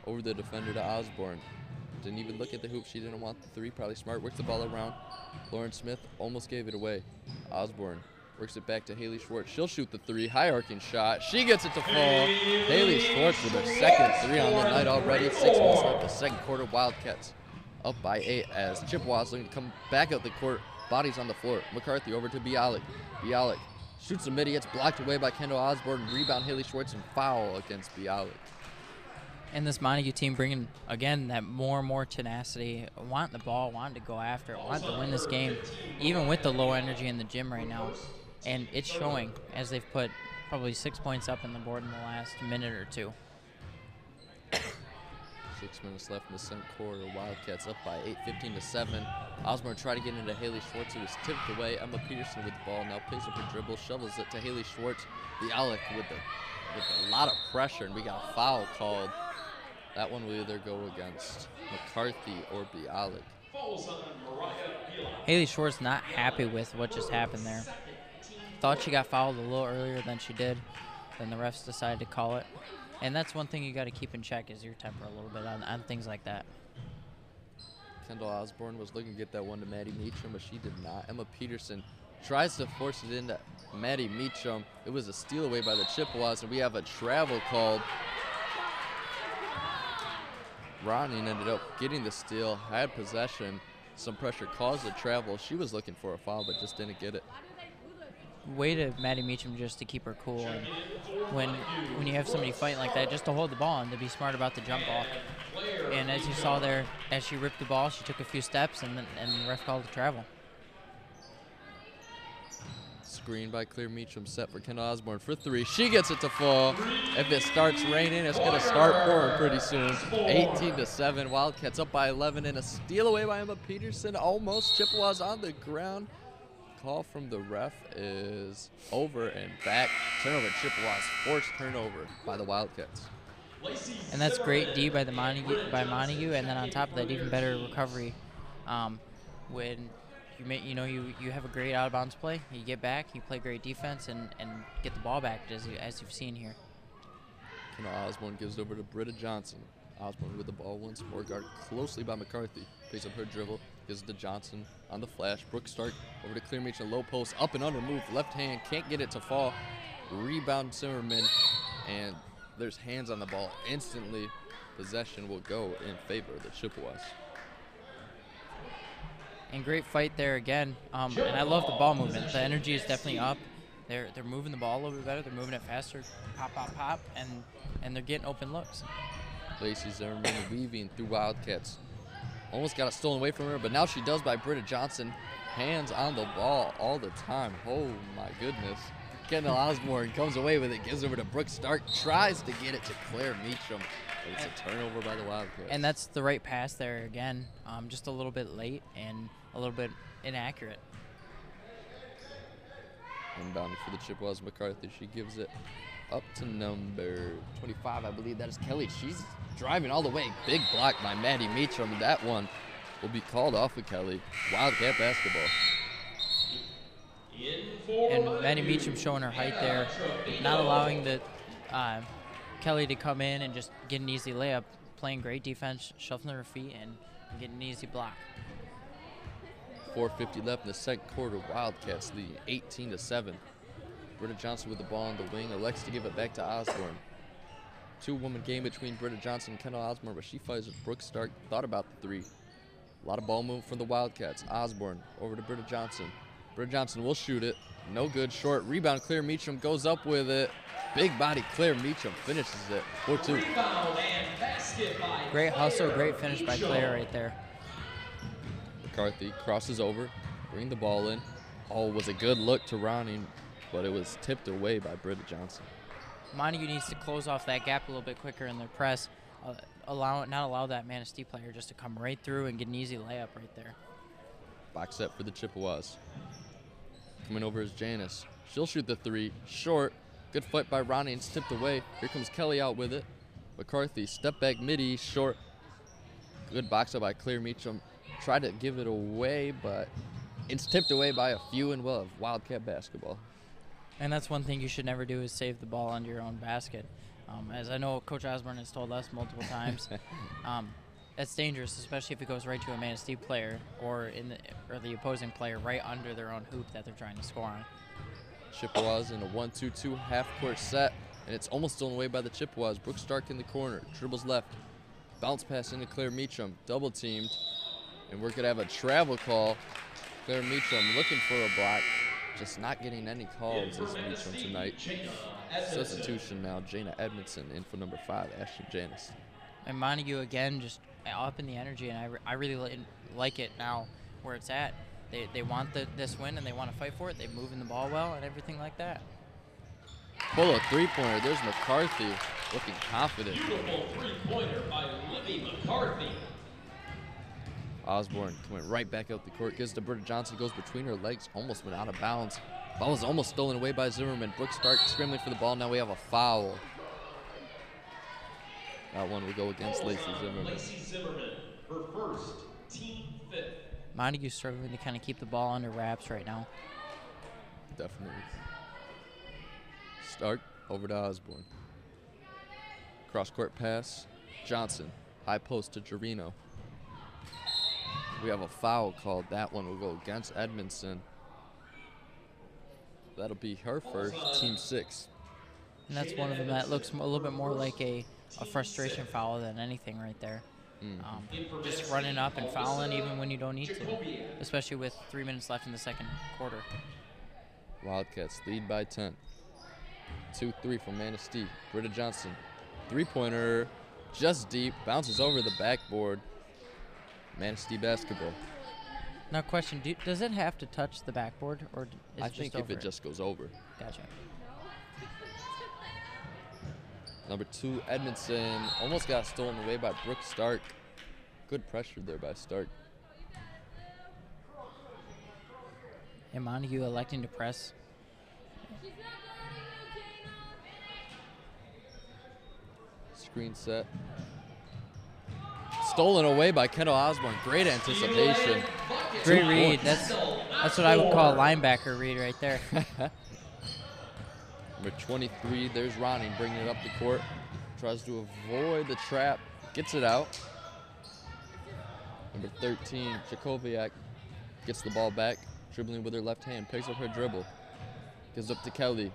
over the defender to Osborne. Didn't even look at the hoop. She didn't want the three. Probably smart. Worked the ball around. Lauren Smith almost gave it away. Osborne works it back to Haley Schwartz. She'll shoot the three. High arcing shot. She gets it to fall. Haley Schwartz with her second three on the night already. 6 minutes left the second quarter. Wildcats up by 8 as Chippewas looking to come back out the court. Bodies on the floor. McCarthy over to Bialik. Bialik shoots the midi. It's blocked away by Kendall Osborne. Rebound Haley Schwartz and foul against Bialik. And this Montague team bringing, again, that more and more tenacity, wanting the ball, wanting to go after it, wanting to win this game, even with the low energy in the gym right now. And it's showing as they've put probably 6 points up in the board in the last minute or two. 6 minutes left in the second quarter. Wildcats up by 8, 15-7. Osborne tried to get into Haley Schwartz, who was tipped away. Emma Peterson with the ball now plays up her dribble, shovels it to Haley Schwartz. Bialik with a lot of pressure, and we got a foul called. That one will either go against McCarthy or Bialik. Haley Schwartz not happy with what just happened there. Thought she got fouled a little earlier than she did. Then the refs decided to call it. And that's one thing you got to keep in check is your temper a little bit on things like that. Kendall Osborne was looking to get that one to Maddie Meacham, but she did not. Emma Peterson tries to force it into Maddie Meacham. It was a steal away by the Chippewas, and we have a travel called. Ronnie ended up getting the steal, had possession. Some pressure caused the travel. She was looking for a foul, but just didn't get it. Way to Maddie Meacham just to keep her cool. And when you have somebody fighting like that, just to hold the ball and to be smart about the jump ball. And as you saw there, as she ripped the ball, she took a few steps, and the ref called the travel. Screen by Claire Meacham, set for Kendall Osborne for three. She gets it to fall. If it starts raining, it's going to start pouring pretty soon. 18-7. Wildcats up by 11, and a steal away by Emma Peterson. Almost. Chippewas on the ground. Call from the ref is over and back. Turnover Chippewas. Forced turnover by the Wildcats. And that's great D by Montague, and then on top of that, even better recovery when you have a great out of bounds play. You get back, you play great defense, and get the ball back as you've seen here. Kendall Osborne gives it over to Britta Johnson. Osborne with the ball once more, guarded closely by McCarthy. Picks up her dribble, gives it to Johnson on the flash. Brooke Stark over to Clear Meacham, low post, up and under move, left hand, can't get it to fall. Rebound Zimmerman, and there's hands on the ball. Instantly, possession will go in favor of the Chippewas. And great fight there again. And I love the ball movement. The energy is definitely up. They're moving the ball a little bit better. They're moving it faster. Pop, pop, pop. And they're getting open looks. Lacey Zimmerman weaving through Wildcats. Almost got it stolen away from her, but now she does by Britta Johnson. Hands on the ball all the time. Oh, my goodness. Kendall Osborne comes away with it, gives over to Brooke Stark, tries to get it to Claire Meacham. But it's a turnover by the Wildcats. And that's the right pass there again. Just a little bit late and a little bit inaccurate. Inbounding for the Chippewas, McCarthy. She gives it up to number 25, I believe that is Kelly. She's driving all the way. Big block by Maddie Meacham. That one will be called off of Kelly. Wildcat basketball. And Maddie Meacham showing her height there, not allowing the Kelly to come in and just get an easy layup, playing great defense, shuffling her feet, and getting an easy block. 4:50 left in the second quarter. Wildcats lead 18-7. Britta Johnson with the ball on the wing, elects to give it back to Osborne. Two-woman game between Britta Johnson and Kendall Osborne, but she fights with Brooke Stark. Thought about the three. A lot of ball movement from the Wildcats. Osborne over to Britta Johnson. Britta Johnson will shoot it. No good. Short rebound. Claire Meacham goes up with it. Big body Claire Meacham finishes it. 4-2. Great hustle, great finish by Claire right there. McCarthy crosses over, bring the ball in. Oh, was a good look to Ronnie, but it was tipped away by Britta Johnson. Montague needs to close off that gap a little bit quicker in their press. Not allow that Manistee player just to come right through and get an easy layup right there. Box set for the Chippewas. Coming over is Janice. She'll shoot the three. Short. Good fight by Ronnie and it's tipped away. Here comes Kelly out with it. McCarthy, step back midi, short. Good box up by Claire Meacham. Tried to give it away, but it's tipped away by a few, and we'll have Wildcat basketball. And that's one thing you should never do is save the ball under your own basket. As I know Coach Osborne has told us multiple times, That's dangerous, especially if it goes right to a Manistee player or the opposing player right under their own hoop that they're trying to score on. Chippewas in a 1-2-2 half-court set, and it's almost stolen away by the Chippewas. Brooke Stark in the corner, dribbles left, bounce pass into Claire Meacham, double teamed, and we're going to have a travel call. Claire Meacham looking for a block, just not getting any calls as Meacham tonight. Substitution now, Jana Edmondson in for number 5, Ashton Janis. And Montague again just up in the energy, and I really like it now where it's at. They want this win and they want to fight for it. They're moving the ball well and everything like that. Pull a three-pointer. There's McCarthy looking confident. Beautiful three-pointer by Libby McCarthy. Osborne coming right back out the court. Gives to Britta Johnson. Goes between her legs. Almost went out of bounds. Ball was almost stolen away by Zimmerman. Brooke Stark scrambling for the ball. Now we have a foul. That one will go against Lacey Zimmerman. Lacey Zimmerman, her first, team 5th. Montague's struggling to kind of keep the ball under wraps right now. Definitely. Stark over to Osborne. Cross-court pass. Johnson. High post to Gerino. We have a foul called. That one will go against Edmondson. That'll be her first, team 6. And that's one of them that looks a little bit more like a frustration foul than anything right there. Just running up and fouling even when you don't need to, especially with 3 minutes left in the second quarter. Wildcats lead by 10. 2-3 from Manistee. Britta Johnson. Three-pointer, just deep, bounces over the backboard. Manistee basketball. Now, question: does it have to touch the backboard, or is I it think just if it just goes over. Gotcha. Number 2, Edmondson, almost got stolen away by Brooke Stark. Good pressure there by Stark. And Montague electing to press. Screen set. Stolen away by Kendall Osborne. Great anticipation. Great read. That's what I would call a linebacker read right there. Number 23, there's Ronnie bringing it up the court. Tries to avoid the trap. Gets it out. Number 13, Jakoviak gets the ball back. Dribbling with her left hand. Picks up her dribble. Gives up to Kelly.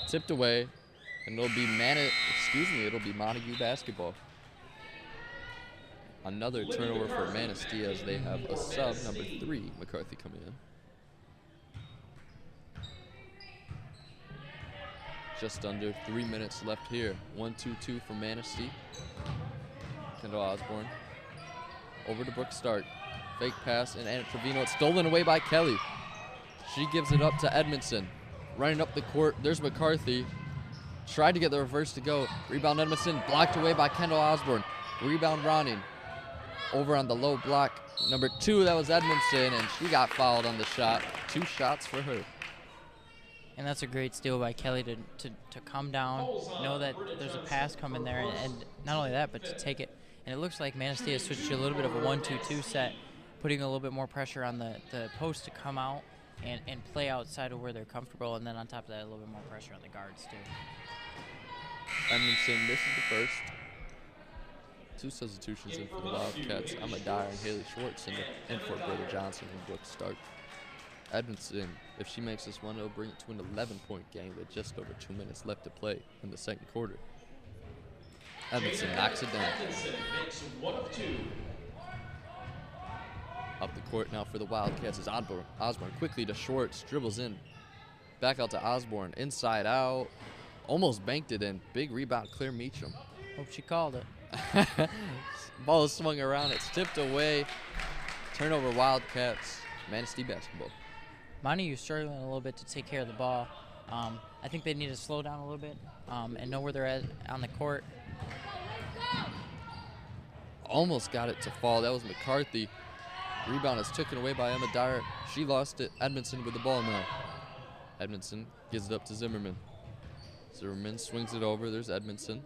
Tipped away. And it'll be Montague basketball. Another turnover for Manistee as they have a sub, number 3, McCarthy coming in. Just under 3 minutes left here. 1-2-2 for Manistee. Kendall Osborne. Over to Brooke Stark. Fake pass and Anna Trevino. It's stolen away by Kelly. She gives it up to Edmondson. Running up the court. There's McCarthy. Tried to get the reverse to go. Rebound Edmondson. Blocked away by Kendall Osborne. Rebound Ronning. Over on the low block. Number 2, that was Edmondson, and she got fouled on the shot. 2 shots for her. And that's a great steal by Kelly to come down, know that there's a pass coming there, and not only that, but to take it. And it looks like Manistee has switched to a little bit of a 1-2-2 set, putting a little bit more pressure on the post to come out and play outside of where they're comfortable, and then on top of that, a little bit more pressure on the guards, too. Edmondson misses the first. 2 substitutions in for the Wildcats. Emma Dyer and Haley Schwartz in for Britta Johnson and Brooke Stark. Edmondson, if she makes this one, it'll bring it to an 11-point game with just over 2 minutes left to play in the second quarter. Edmondson knocks it down. Edmondson makes 1 of 2. Up the court now for the Wildcats is Osborne quickly to Schwartz, dribbles in. Back out to Osborne, inside out. Almost banked it in. Big rebound, Claire Meacham. Hope she called it. Ball is swung around, it's tipped away. Turnover Wildcats, Manistee basketball. Montague struggling a little bit to take care of the ball. I think they need to slow down a little bit and know where they're at on the court. Almost got it to fall. That was McCarthy. Rebound is taken away by Emma Dyer. She lost it. Edmondson with the ball now. Edmondson gives it up to Zimmerman. Zimmerman swings it over. There's Edmondson.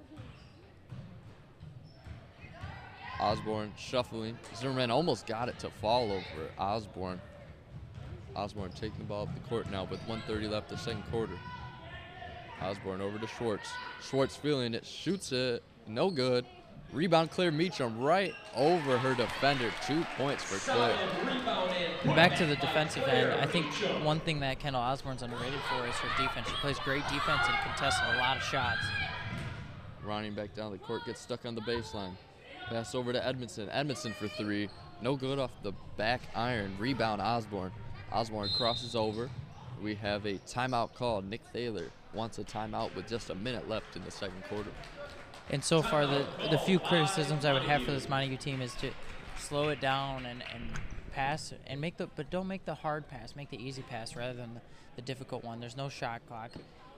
Osborne shuffling. Zimmerman almost got it to fall over Osborne. Osborne taking the ball up the court now with 1:30 left the second quarter. Osborne over to Schwartz. Schwartz feeling it, shoots it, no good. Rebound, Claire Meacham right over her defender. 2 points for Claire. Back to the defensive end, I think one thing that Kendall Osborne's underrated for is her defense. She plays great defense and contests a lot of shots. Running back down the court, gets stuck on the baseline. Pass over to Edmondson. Edmondson for 3. No good off the back iron. Rebound, Osborne. Osborne crosses over. We have a timeout called. Nick Thaler wants a timeout with just a minute left in the second quarter. And so far, the few criticisms I would have for this Montague team is to slow it down and pass and but don't make the hard pass. Make the easy pass rather than the difficult one. There's no shot clock,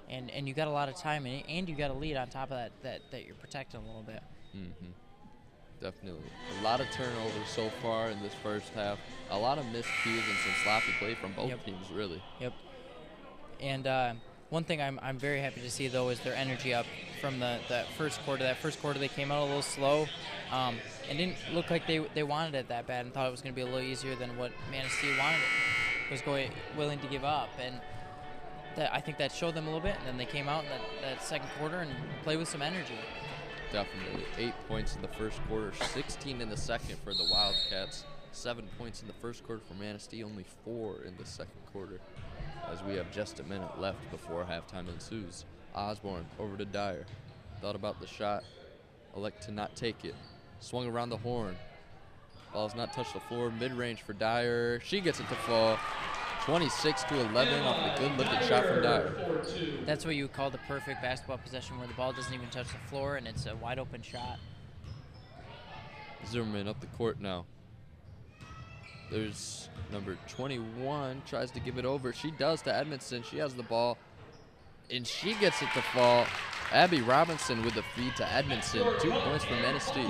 and you got a lot of time, and you got a lead on top of that you're protecting a little bit. Mm-hmm. Definitely. A lot of turnovers so far in this first half. A lot of missed cues and some sloppy play from both teams, really. Yep. And one thing I'm very happy to see, though, is their energy up from that first quarter. That first quarter, they came out a little slow and didn't look like they wanted it that bad and thought it was going to be a little easier than what Manistee was willing to give up. And I think that showed them a little bit, and then they came out in that second quarter and played with some energy. Definitely. 8 points in the first quarter, 16 in the second for the Wildcats. 7 points in the first quarter for Manistee, only 4 in the second quarter, as we have just a minute left before halftime ensues. Osborne over to Dyer. Thought about the shot, elect to not take it. Swung around the horn. Ball's not touched the floor. Mid-range for Dyer. She gets it to fall. 26-11 off the good-looking shot from Dyer. That's what you would call the perfect basketball possession, where the ball doesn't even touch the floor and it's a wide-open shot. Zimmerman up the court now. There's number 21, tries to give it over. She does to Edmondson. She has the ball, and she gets it to fall. Abby Robinson with the feed to Edmondson. 2 points for Manistee.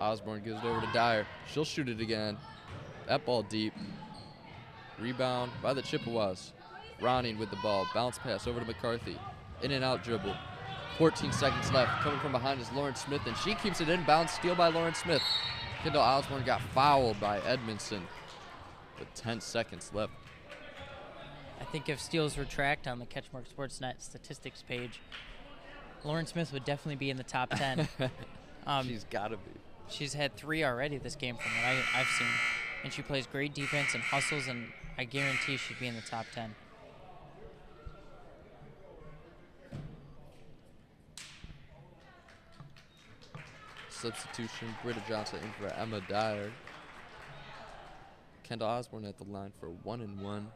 Osborne gives it over to Dyer. She'll shoot it again. That ball deep. Rebound by the Chippewas. Ronning with the ball. Bounce pass over to McCarthy. In and out dribble. 14 seconds left. Coming from behind is Lauren Smith, and she keeps it inbound. Steal by Lauren Smith. Kendall Osborne got fouled by Edmondson with 10 seconds left. I think if steals were tracked on the CatchMark SportsNet statistics page, Lauren Smith would definitely be in the top 10. She's got to be. She's had 3 already this game from what I've seen. And she plays great defense and hustles, and I guarantee she'd be in the top 10. Substitution, Britta Johnson in for Emma Dyer. Kendall Osborne at the line for 1-1.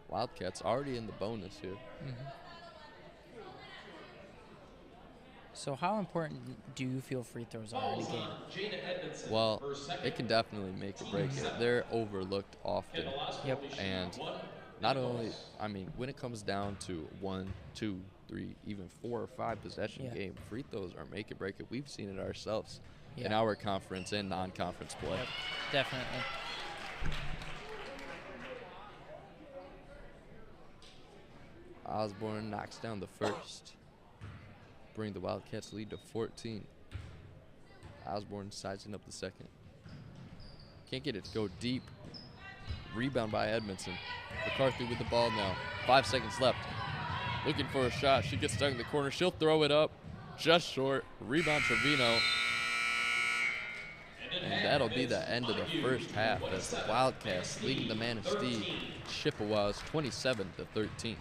Wildcats already in the bonus here. Mm-hmm. So how important do you feel free throws are in a game? Well, it can definitely make or break it. They're overlooked often. Yep. And not only, I mean, when it comes down to 1, 2, 3, even 4 or 5 possession game, free throws are make or break it. We've seen it ourselves in our conference and non-conference play. Yep, definitely. Osborne knocks down the first. Bring the Wildcats lead to 14. Osborne sizing up the second. Can't get it to go deep. Rebound by Edmondson. McCarthy with the ball now. 5 seconds left. Looking for a shot. She gets stuck in the corner. She'll throw it up. Just short. Rebound Trevino. And that'll be the end of the first half as the Wildcats leading the Manistee Chippewas 27-13.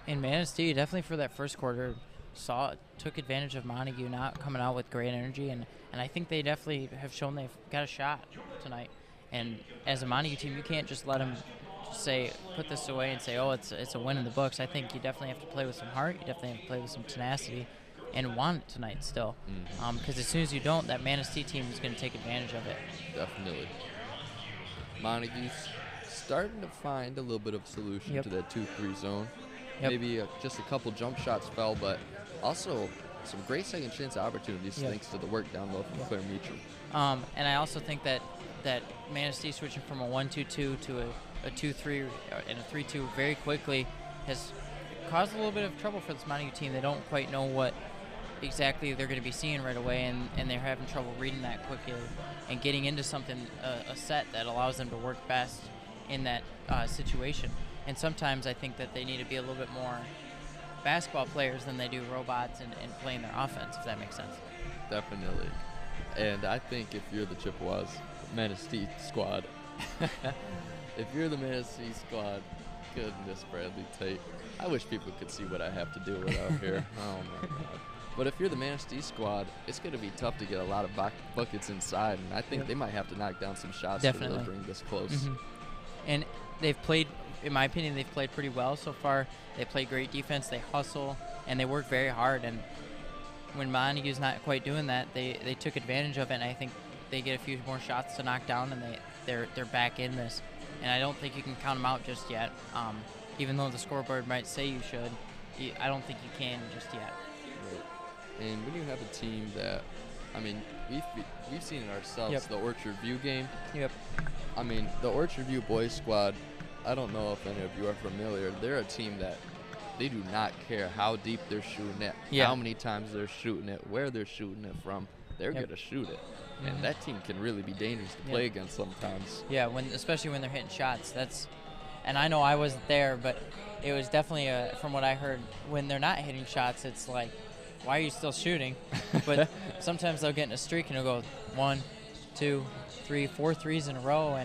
And Manistee definitely for that first quarter took advantage of Montague not coming out with great energy, and I think they definitely have shown they've got a shot tonight. And as a Montague team, you can't just let them put this away and say, oh, it's a win in the books. I think you definitely have to play with some heart. You definitely have to play with some tenacity and want it tonight still. Because as soon as you don't, that Manistee team is going to take advantage of it. Definitely. Montague's starting to find a little bit of solution to that 2-3 zone. Maybe just a couple jump shots fell, but also some great second chance opportunities thanks to the work down low from Claire Meacham. And I also think that Manistee switching from a 1-2-2 to a 2-3 and a 3-2 very quickly has caused a little bit of trouble for this Montague team. They don't quite know what exactly they're going to be seeing right away, and they're having trouble reading that quickly and getting into something, a set that allows them to work best in that situation. And sometimes I think that they need to be a little bit more basketball players than they do robots and playing their offense, if that makes sense. Definitely. And I think if you're the Chippewas Manistee squad, if you're the Manistee squad, goodness, Bradley Tate. I wish people could see what I have to deal with out here. Oh, my God. But if you're the Manistee squad, it's going to be tough to get a lot of buckets inside, and I think they might have to knock down some shots to really bring this close. And they've played, in my opinion, they've played pretty well so far. They play great defense, they hustle, and they work very hard. And when Montague's not quite doing that, they took advantage of it, and I think they get a few more shots to knock down, and they're back in this. And I don't think you can count them out just yet. Even though the scoreboard might say you should, I don't think you can just yet. Right. And when you have a team that, I mean, we've seen it ourselves, the Orchard View game. I mean, the Orchard View boys squad, I don't know if any of you are familiar. They're a team that they do not care how deep they're shooting it, how many times they're shooting it, where they're shooting it from. They're going to shoot it. And that team can really be dangerous to play against sometimes. Yeah, especially when they're hitting shots. And I know I wasn't there, but it was definitely, from what I heard, when they're not hitting shots, it's like, why are you still shooting? But sometimes they'll get in a streak and they'll go 1, 2, 3, 4 threes in a row.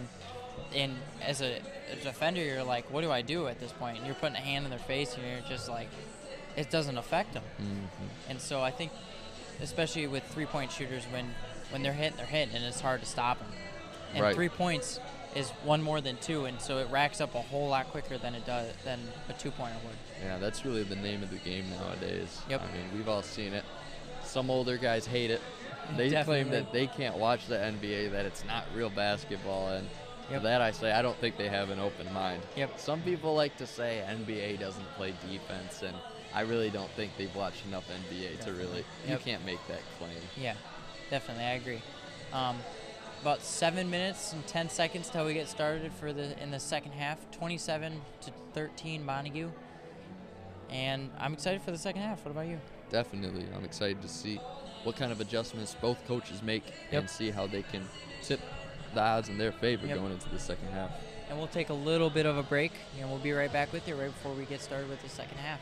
And as a defender, you're like, what do I do at this point? And you're putting a hand in their face, and you're just like, it doesn't affect them. And so I think, especially with three-point shooters, when they're hitting, and it's hard to stop them. And 3 points is one more than two, and so it racks up a whole lot quicker than a 2-pointer would. Yeah, that's really the name of the game nowadays. I mean, we've all seen it. Some older guys hate it. They claim that they can't watch the NBA, that it's not real basketball, and for that I say I don't think they have an open mind. Some people like to say NBA doesn't play defense, and I really don't think they've watched enough NBA to really, you can't make that claim. Yeah, definitely, I agree. About 7 minutes and 10 seconds till we get started in the second half. 27-13 Montague, and I'm excited for the second half. What about you? Definitely, I'm excited to see what kind of adjustments both coaches make and see how they can tip the odds in their favor going into the second half. And we'll take a little bit of a break, and we'll be right back with you right before we get started with the second half.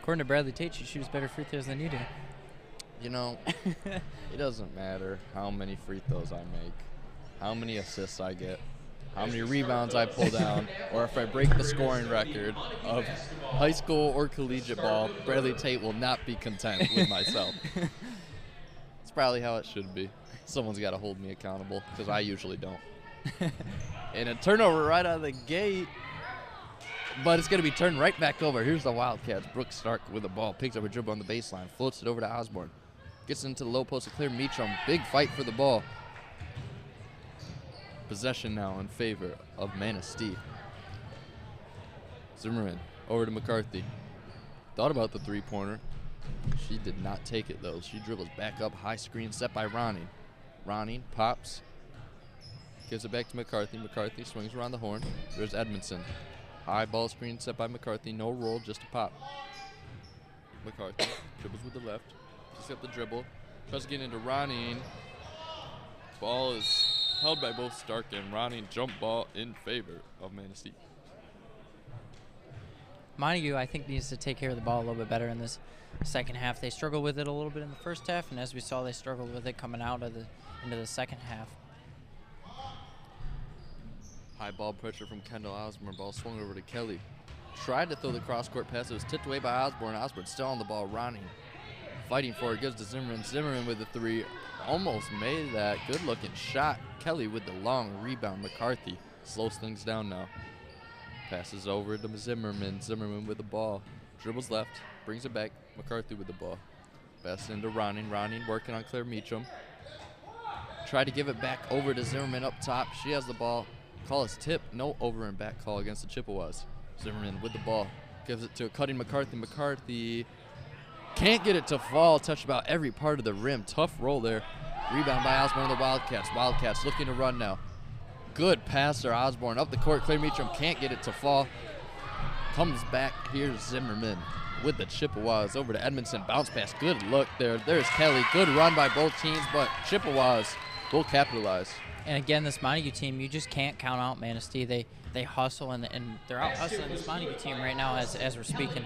According to Bradley Tate, she shoots better free throws than you do. You know, it doesn't matter how many free throws I make, how many assists I get, how many rebounds I pull down, or if I break the scoring record of high school or collegiate ball, Bradley Tate will not be content with myself. It's probably how it should be. Someone's got to hold me accountable, because I usually don't. And a turnover right out of the gate, but it's going to be turned right back over. Here's the Wildcats. Brooke Stark with the ball, picks up a dribble on the baseline, floats it over to Osborne. Gets into the low post to clear Meacham. Big fight for the ball. Possession now in favor of Manistee. Zimmerman over to McCarthy. Thought about the three-pointer. She did not take it, though. She dribbles back up, high screen set by Ronning. Ronning pops. Gives it back to McCarthy. McCarthy swings around the horn. There's Edmondson. High ball screen set by McCarthy. No roll, just a pop. McCarthy dribbles with the left. Picks up the dribble. Tries to get into Ronning. Ball is held by both Stark and Ronning. Jump ball in favor of Manistee. Montague, I think, needs to take care of the ball a little bit better in this second half. They struggled with it a little bit in the first half, and as we saw, they struggled with it coming out of into the second half. High ball pressure from Kendall Osborne. Ball swung over to Kelly. Tried to throw the cross-court pass. It was tipped away by Osborne. Osborne still on the ball. Ronning fighting for it. Gives to Zimmerman. Zimmerman with the three. Almost made that. Good-looking shot. Kelly with the long rebound. McCarthy slows things down now. Passes over to Zimmerman. Zimmerman with the ball. Dribbles left. Brings it back. McCarthy with the ball. Pass into Ronning. Ronning working on Claire Meacham. Tried to give it back over to Zimmerman up top. She has the ball. Call is tip. No over and back call against the Chippewas. Zimmerman with the ball. Gives it to a cutting McCarthy. McCarthy can't get it to fall. Touch about every part of the rim. Tough roll there. Rebound by Osborne of the Wildcats. Wildcats looking to run now. Good pass there. Osborne up the court. Claire Meacham can't get it to fall. Comes back. Here's Zimmerman with the Chippewas over to Edmondson. Bounce pass. Good look there. There's Kelly. Good run by both teams, but Chippewas will capitalize. And again, this Montague team, you just can't count out Manistee. They hustle, and they're out hustling this Montague team right now as we're speaking.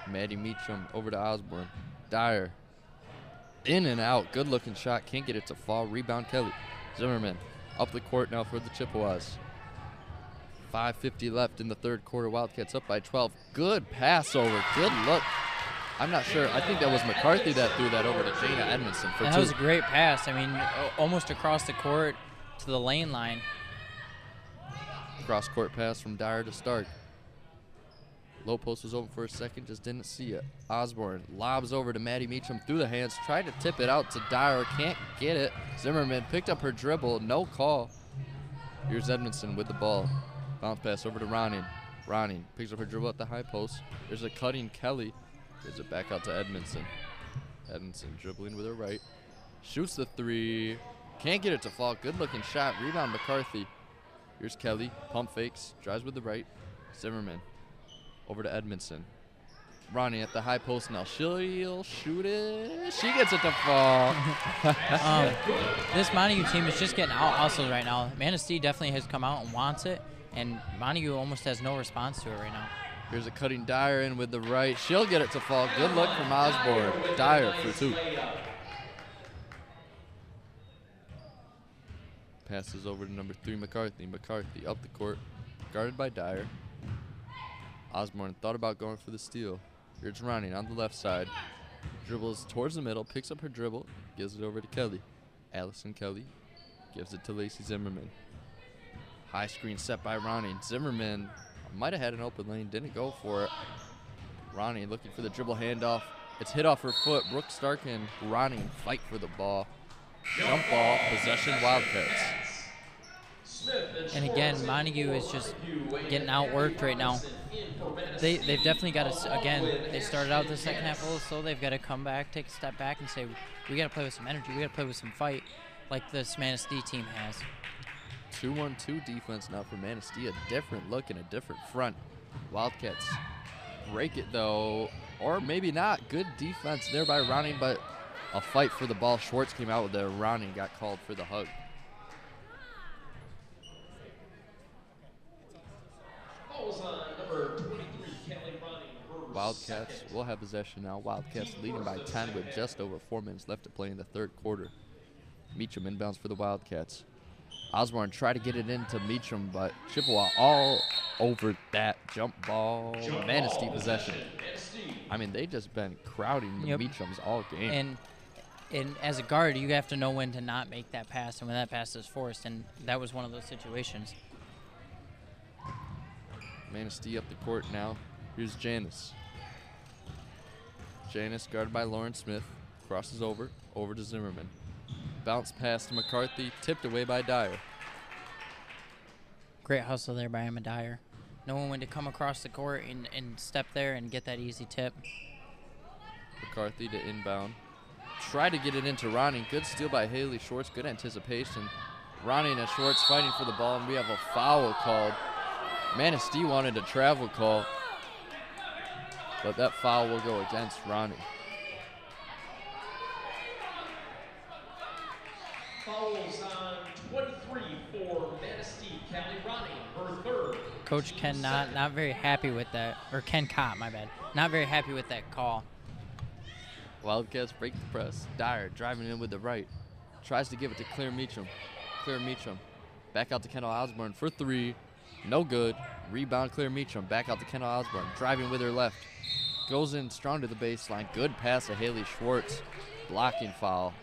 Maddie Meacham over to Osborne. Dyer in and out. Good looking shot. Can't get it to fall. Rebound Kelly. Zimmerman up the court now for the Chippewas. 5:50 left in the third quarter. Wildcats up by 12. Good pass over. Good look. I'm not sure. I think that was McCarthy that threw that over to Jana Edmondson for and two. That was a great pass. I mean, almost across the court to the lane line. Cross-court pass from Dyer to Stark. Low post was open for a second, just didn't see it. Osborne lobs over to Maddie Meacham through the hands, tried to tip it out to Dyer, can't get it. Zimmerman picked up her dribble, no call. Here's Edmondson with the ball. Bounce pass over to Ronning. Ronning picks up her dribble at the high post. There's a cutting Kelly. Gives it back out to Edmondson. Edmondson dribbling with her right. Shoots the three. Can't get it to fall. Good looking shot. Rebound McCarthy. Here's Kelly. Pump fakes. Drives with the right. Zimmerman. Over to Edmondson. Ronnie at the high post now. She'll shoot it. She gets it to fall. This Montague team is just getting out hustled right now. Manistee definitely has come out and wants it, and Montague almost has no response to it right now. Here's a cutting Dyer in with the right. She'll get it to fall. Good look from Osborne. Dyer for two. Passes over to number 3, McCarthy. McCarthy up the court. Guarded by Dyer. Osborne thought about going for the steal. Here's Ronning on the left side. Dribbles towards the middle. Picks up her dribble. Gives it over to Kelly. Allison Kelly gives it to Lacey Zimmerman. High screen set by Ronning. Zimmerman might have had an open lane, didn't go for it. Ronnie looking for the dribble handoff. It's hit off her foot. Brooke Stark and Ronnie fight for the ball. Jump ball, possession Wildcats. And again, Montague is just getting outworked right now. They've definitely got to, again, they started out the second half a little slow. They've got to come back, take a step back, and say, we got to play with some energy. We got to play with some fight like this Manistee team has. 2-1-2 defense now for Manistee. A different look and a different front. Wildcats break it though, or maybe not. Good defense there by Ronning, but a fight for the ball. Schwartz came out with the Ronning, got called for the hug. Wildcats will have possession now. Wildcats leading by 10 with just over 4 minutes left to play in the third quarter. Meacham inbounds for the Wildcats. Osborne tried to get it into Meacham, but Chippewa all over that jump ball. Manistee possession. I mean, they just been crowding the Meachams all game. And as a guard, you have to know when to not make that pass and when that pass is forced, and that was one of those situations. Manistee up the court now. Here's Janice. Janice guarded by Lauren Smith. Crosses over to Zimmerman. Bounce pass to McCarthy, tipped away by Dyer. Great hustle there by Emma Dyer. Knowing when to come across the court and step there and get that easy tip. McCarthy to inbound. Try to get it into Ronnie. Good steal by Haley Schwartz. Good anticipation. Ronnie and Schwartz fighting for the ball, and we have a foul called. Manistee wanted a travel call, but that foul will go against Ronnie. Fouls on 23 for Manistee. Callie Ronnie, her third. Coach Ken not very happy with that, or Ken Cott, my bad. Not very happy with that call. Wildcats break the press. Dyer driving in with the right. Tries to give it to Claire Meacham. Claire Meacham. Back out to Kendall Osborne for three. No good. Rebound Claire Meacham. Back out to Kendall Osborne. Driving with her left. Goes in strong to the baseline. Good pass to Haley Schwartz. Blocking foul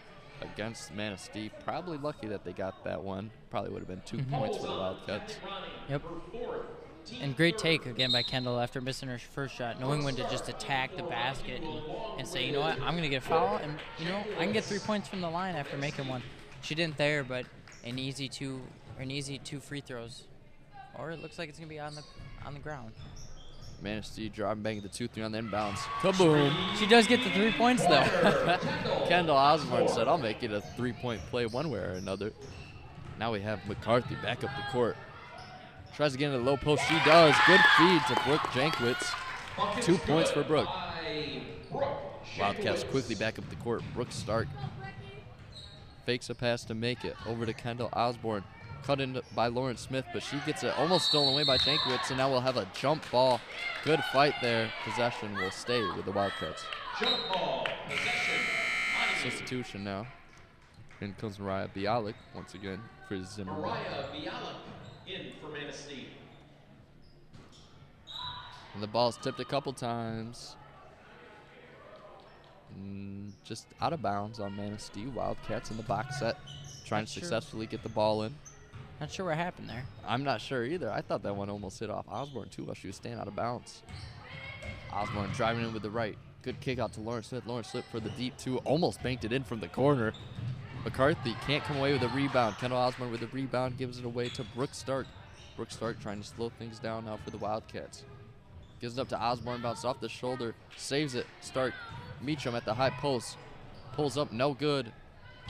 against Manistee. Probably lucky that they got that one. Probably would have been 2 points for the Wildcats. Yep. And great take again by Kendall after missing her first shot, knowing when to just attack the basket and say, you know what, I'm going to get a foul, and, you know, I can get 3 points from the line after making one. She didn't there, but an easy two free throws. Or it looks like it's going to be on the ground. Manistee driving bang the 2-3 on the inbounds. Kaboom. She does get the 3 points, though. Kendall Osborne said, I'll make it a 3-point play one way or another. Now we have McCarthy back up the court. Tries to get into the low post. She does. Good feed to Brooke Jankwitz. 2 points for Brooke. Wildcats quickly back up the court. Brooke Stark fakes a pass to make it. Over to Kendall Osborne. Cut in by Lauren Smith, but she gets it almost stolen away by Jankwitz, and now we'll have a jump ball. Good fight there. Possession will stay with the Wildcats. Jump ball. Possession. Substitution now. In comes Mariah Bialik once again for Zimmerman. Mariah Bialik in for Manistee. And the ball's tipped a couple times. Just out of bounds on Manistee. Wildcats in the box set, trying to successfully get the ball in. Not sure what happened there. I'm not sure either. I thought that one almost hit off Osborne too while she was staying out of bounds. Osborne driving in with the right. Good kick out to Lauren Smith. Lauren Smith for the deep two. Almost banked it in from the corner. McCarthy can't come away with a rebound. Kendall Osborne with the rebound gives it away to Brooke Stark. Brooke Stark trying to slow things down now for the Wildcats. Gives it up to Osborne, bounce off the shoulder, saves it. Stark, Meacham at the high post. Pulls up, no good.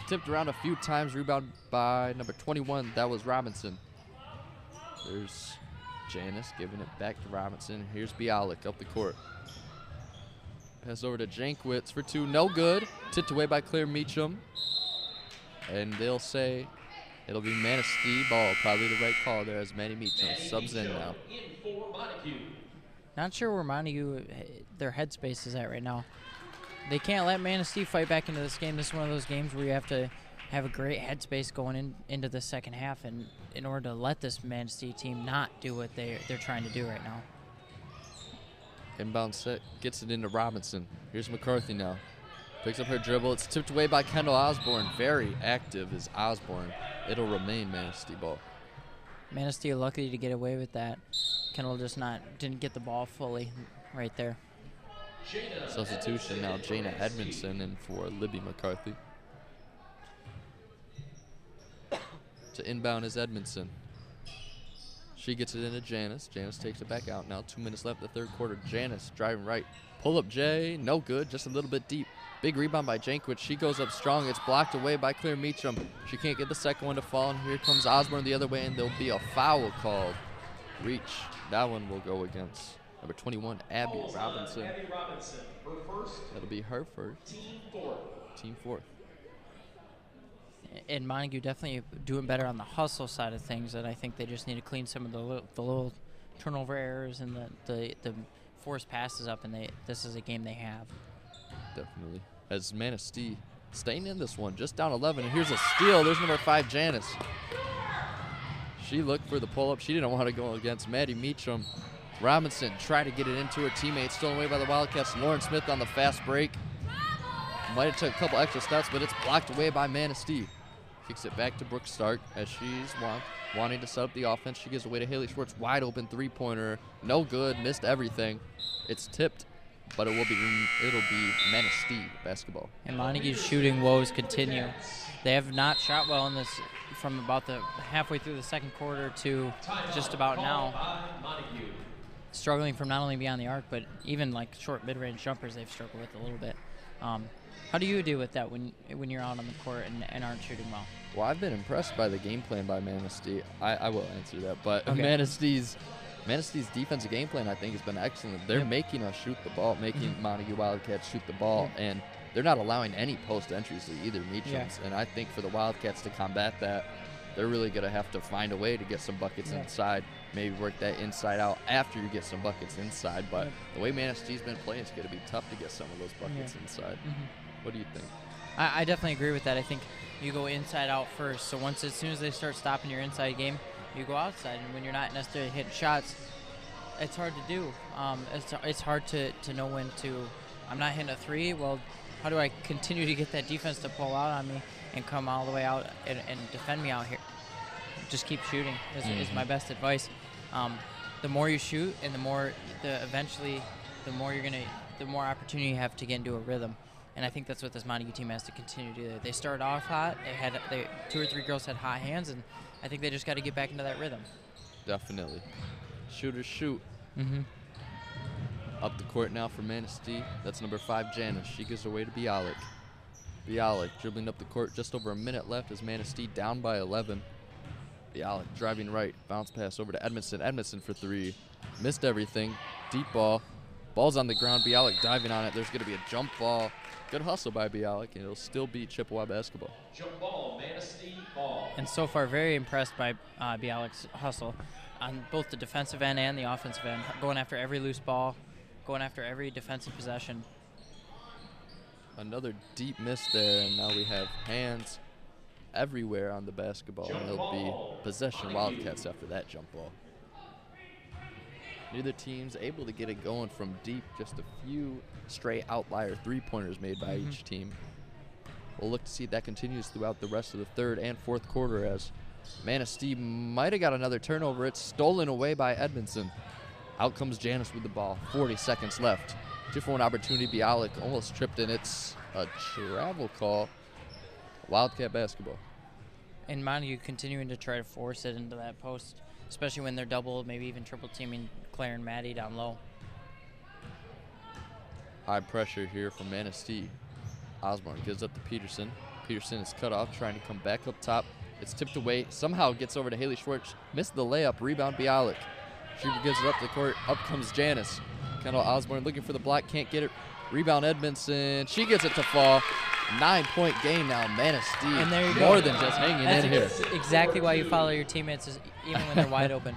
Tipped around a few times, rebound by number 21. That was Robinson. There's Janice giving it back to Robinson. Here's Bialik up the court. Pass over to Jankwitz for two, no good. Tipped away by Claire Meacham. And they'll say it'll be Manistee ball. Probably the right call there as Manny Meacham subs in now. Not sure where Montague, their headspace is at right now. They can't let Manistee fight back into this game. This is one of those games where you have to have a great headspace going into the second half, and in order to let this Manistee team not do what they're trying to do right now. Inbound set, gets it into Robinson. Here's McCarthy now. Picks up her dribble. It's tipped away by Kendall Osborne. Very active is Osborne. It'll remain Manistee ball. Manistee lucky to get away with that. Kendall just didn't get the ball fully right there. Substitution now, Jana Edmondson in for Libby McCarthy. To inbound is Edmondson. She gets it into Janice. Janice takes it back out now. 2 minutes left in the third quarter. Janice driving right. Pull up Jay, no good, just a little bit deep. Big rebound by Jankwitz. She goes up strong. It's blocked away by Claire Meacham. She can't get the second one to fall, and here comes Osborne the other way, and there'll be a foul called. Reach. That one will go against number 21, Abby Robinson. Abby Robinson, her first. That'll be her first. Team fourth. And Montague definitely doing better on the hustle side of things, and I think they just need to clean some of the little turnover errors and the force passes up, and this is a game they have. Definitely. As Manistee staying in this one, just down 11, and here's a steal. There's number 5, Janice. She looked for the pull-up. She didn't want to go against Maddie Meacham. Robinson tried to get it into her teammate, stolen away by the Wildcats. Lauren Smith on the fast break. Might have took a couple extra steps, but it's blocked away by Manistee. Kicks it back to Brooke Stark as she's wanting to set up the offense. She gives away to Haley Schwartz. Wide open three-pointer. No good. Missed everything. It's tipped, but it'll be Manistee basketball. And Montague's shooting woes continue. They have not shot well in this from about the halfway through the second quarter to just about now. Struggling from not only beyond the arc, but even like short mid-range jumpers they've struggled with a little bit. How do you deal with that when you're out on the court and aren't shooting well? Well, I've been impressed by the game plan by Manistee. I will answer that, but okay. Manistee's defensive game plan, I think, has been excellent. They're making us shoot the ball, making Montague Wildcats shoot the ball, and they're not allowing any post entries to either Meachams. And I think for the Wildcats to combat that, they're really going to have to find a way to get some buckets inside, maybe work that inside out after you get some buckets inside. But the way Manistee's been playing, it's going to be tough to get some of those buckets inside. What do you think? I definitely agree with that. I think you go inside out first. So as soon as they start stopping your inside game, you go outside. And when you're not necessarily hitting shots, it's hard to do. It's hard to know when to. I'm not hitting a three. Well, how do I continue to get that defense to pull out on me and come all the way out and defend me out here? Just keep shooting is my best advice. The more you shoot, and the more opportunity you have to get into a rhythm. And I think that's what this Montague team has to continue to do. They started off hot. They 2 or 3 girls had hot hands, and I think they just got to get back into that rhythm. Definitely. Shooters shoot. Up the court now for Manistee. That's number 5, Janice. She gives away to Bialik. Bialik dribbling up the court, just over a minute left as Manistee down by 11. Bialik driving right, bounce pass over to Edmondson. Edmondson for 3. Missed everything. Deep ball. Ball's on the ground. Bialik diving on it. There's going to be a jump ball. Good hustle by Bialik, and it'll still be Chippewa basketball. Jump ball, Manistee ball. And so far, very impressed by Bialik's hustle on both the defensive end and the offensive end, going after every loose ball, going after every defensive possession. Another deep miss there, and now we have hands everywhere on the basketball, and it'll be possession Wildcats after that jump ball. Neither team's able to get it going from deep, just a few stray outlier three-pointers made by each team. We'll look to see if that continues throughout the rest of the third and fourth quarter as Manistee might have got another turnover. It's stolen away by Edmondson. Out comes Janice with the ball. 40 seconds left. 2-for-1 opportunity. Bialik almost tripped, and it's a travel call. Wildcat basketball. And Montague continuing to try to force it into that post, especially when they're double, maybe even triple teaming Claire and Maddie down low. High pressure here from Manistee. Osborne gives up to Peterson. Peterson is cut off, trying to come back up top. It's tipped away. Somehow gets over to Haley Schwartz. Missed the layup. Rebound Bialik. She gives it up the court. Up comes Janice. Kendall Osborne looking for the block. Can't get it. Rebound Edmondson. She gets it to fall. 9-point game now. Manistee. And there you more go. than just hanging That's in here. Exactly why you follow your teammates, is even when they're wide open.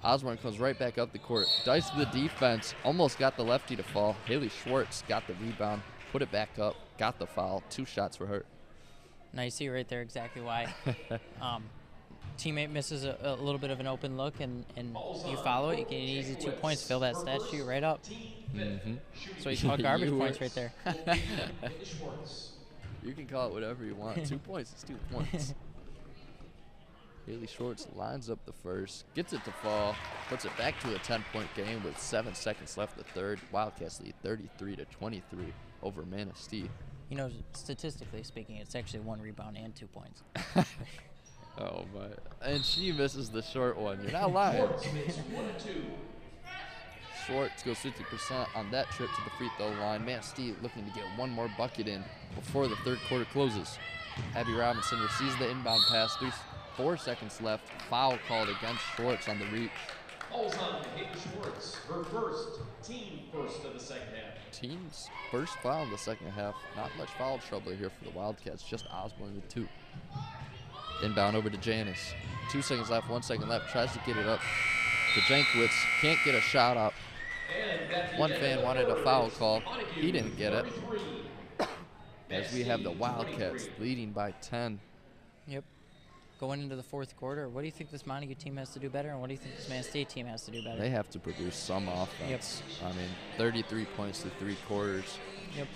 Osborne comes right back up the court. Dice to the defense. Almost got the lefty to fall. Haley Schwartz got the rebound. Put it back up. Got the foul. 2 shots for her. Now you see right there exactly why. Teammate misses a little bit of an open look, and you follow it. You get an easy 2 points. Fill that stat sheet right up. So you call garbage points right there. You can call it whatever you want. 2 points is 2 points. Haley Schwartz lines up the first, gets it to fall, puts it back to a 10-point game with 7 seconds left the third. Wildcats lead 33-23 over Manistee. You know, statistically speaking, it's actually 1 rebound and 2 points. Oh my! And she misses the short one. You're not lying. Schwartz goes 50% on that trip to the free throw line. Manistee looking to get 1 more bucket in before the third quarter closes. Abby Robinson receives the inbound pass. 4 seconds left. Foul called against Schwartz on the reach. Falls on Haley Schwartz, her team first of the second half. Team's first foul in the second half. Not much foul trouble here for the Wildcats. Just Osborne with 2. Inbound over to Janice. 2 seconds left, 1 second left. Tries to get it up to Jankowicz. Can't get a shot up. One fan wanted a foul call. He didn't get it. As we have the Wildcats leading by 10. Yep. Going into the fourth quarter, what do you think this Montague team has to do better, and what do you think this Manistee team has to do better? They have to produce some offense. Yep. I mean, 33 points to 3 quarters. Yep.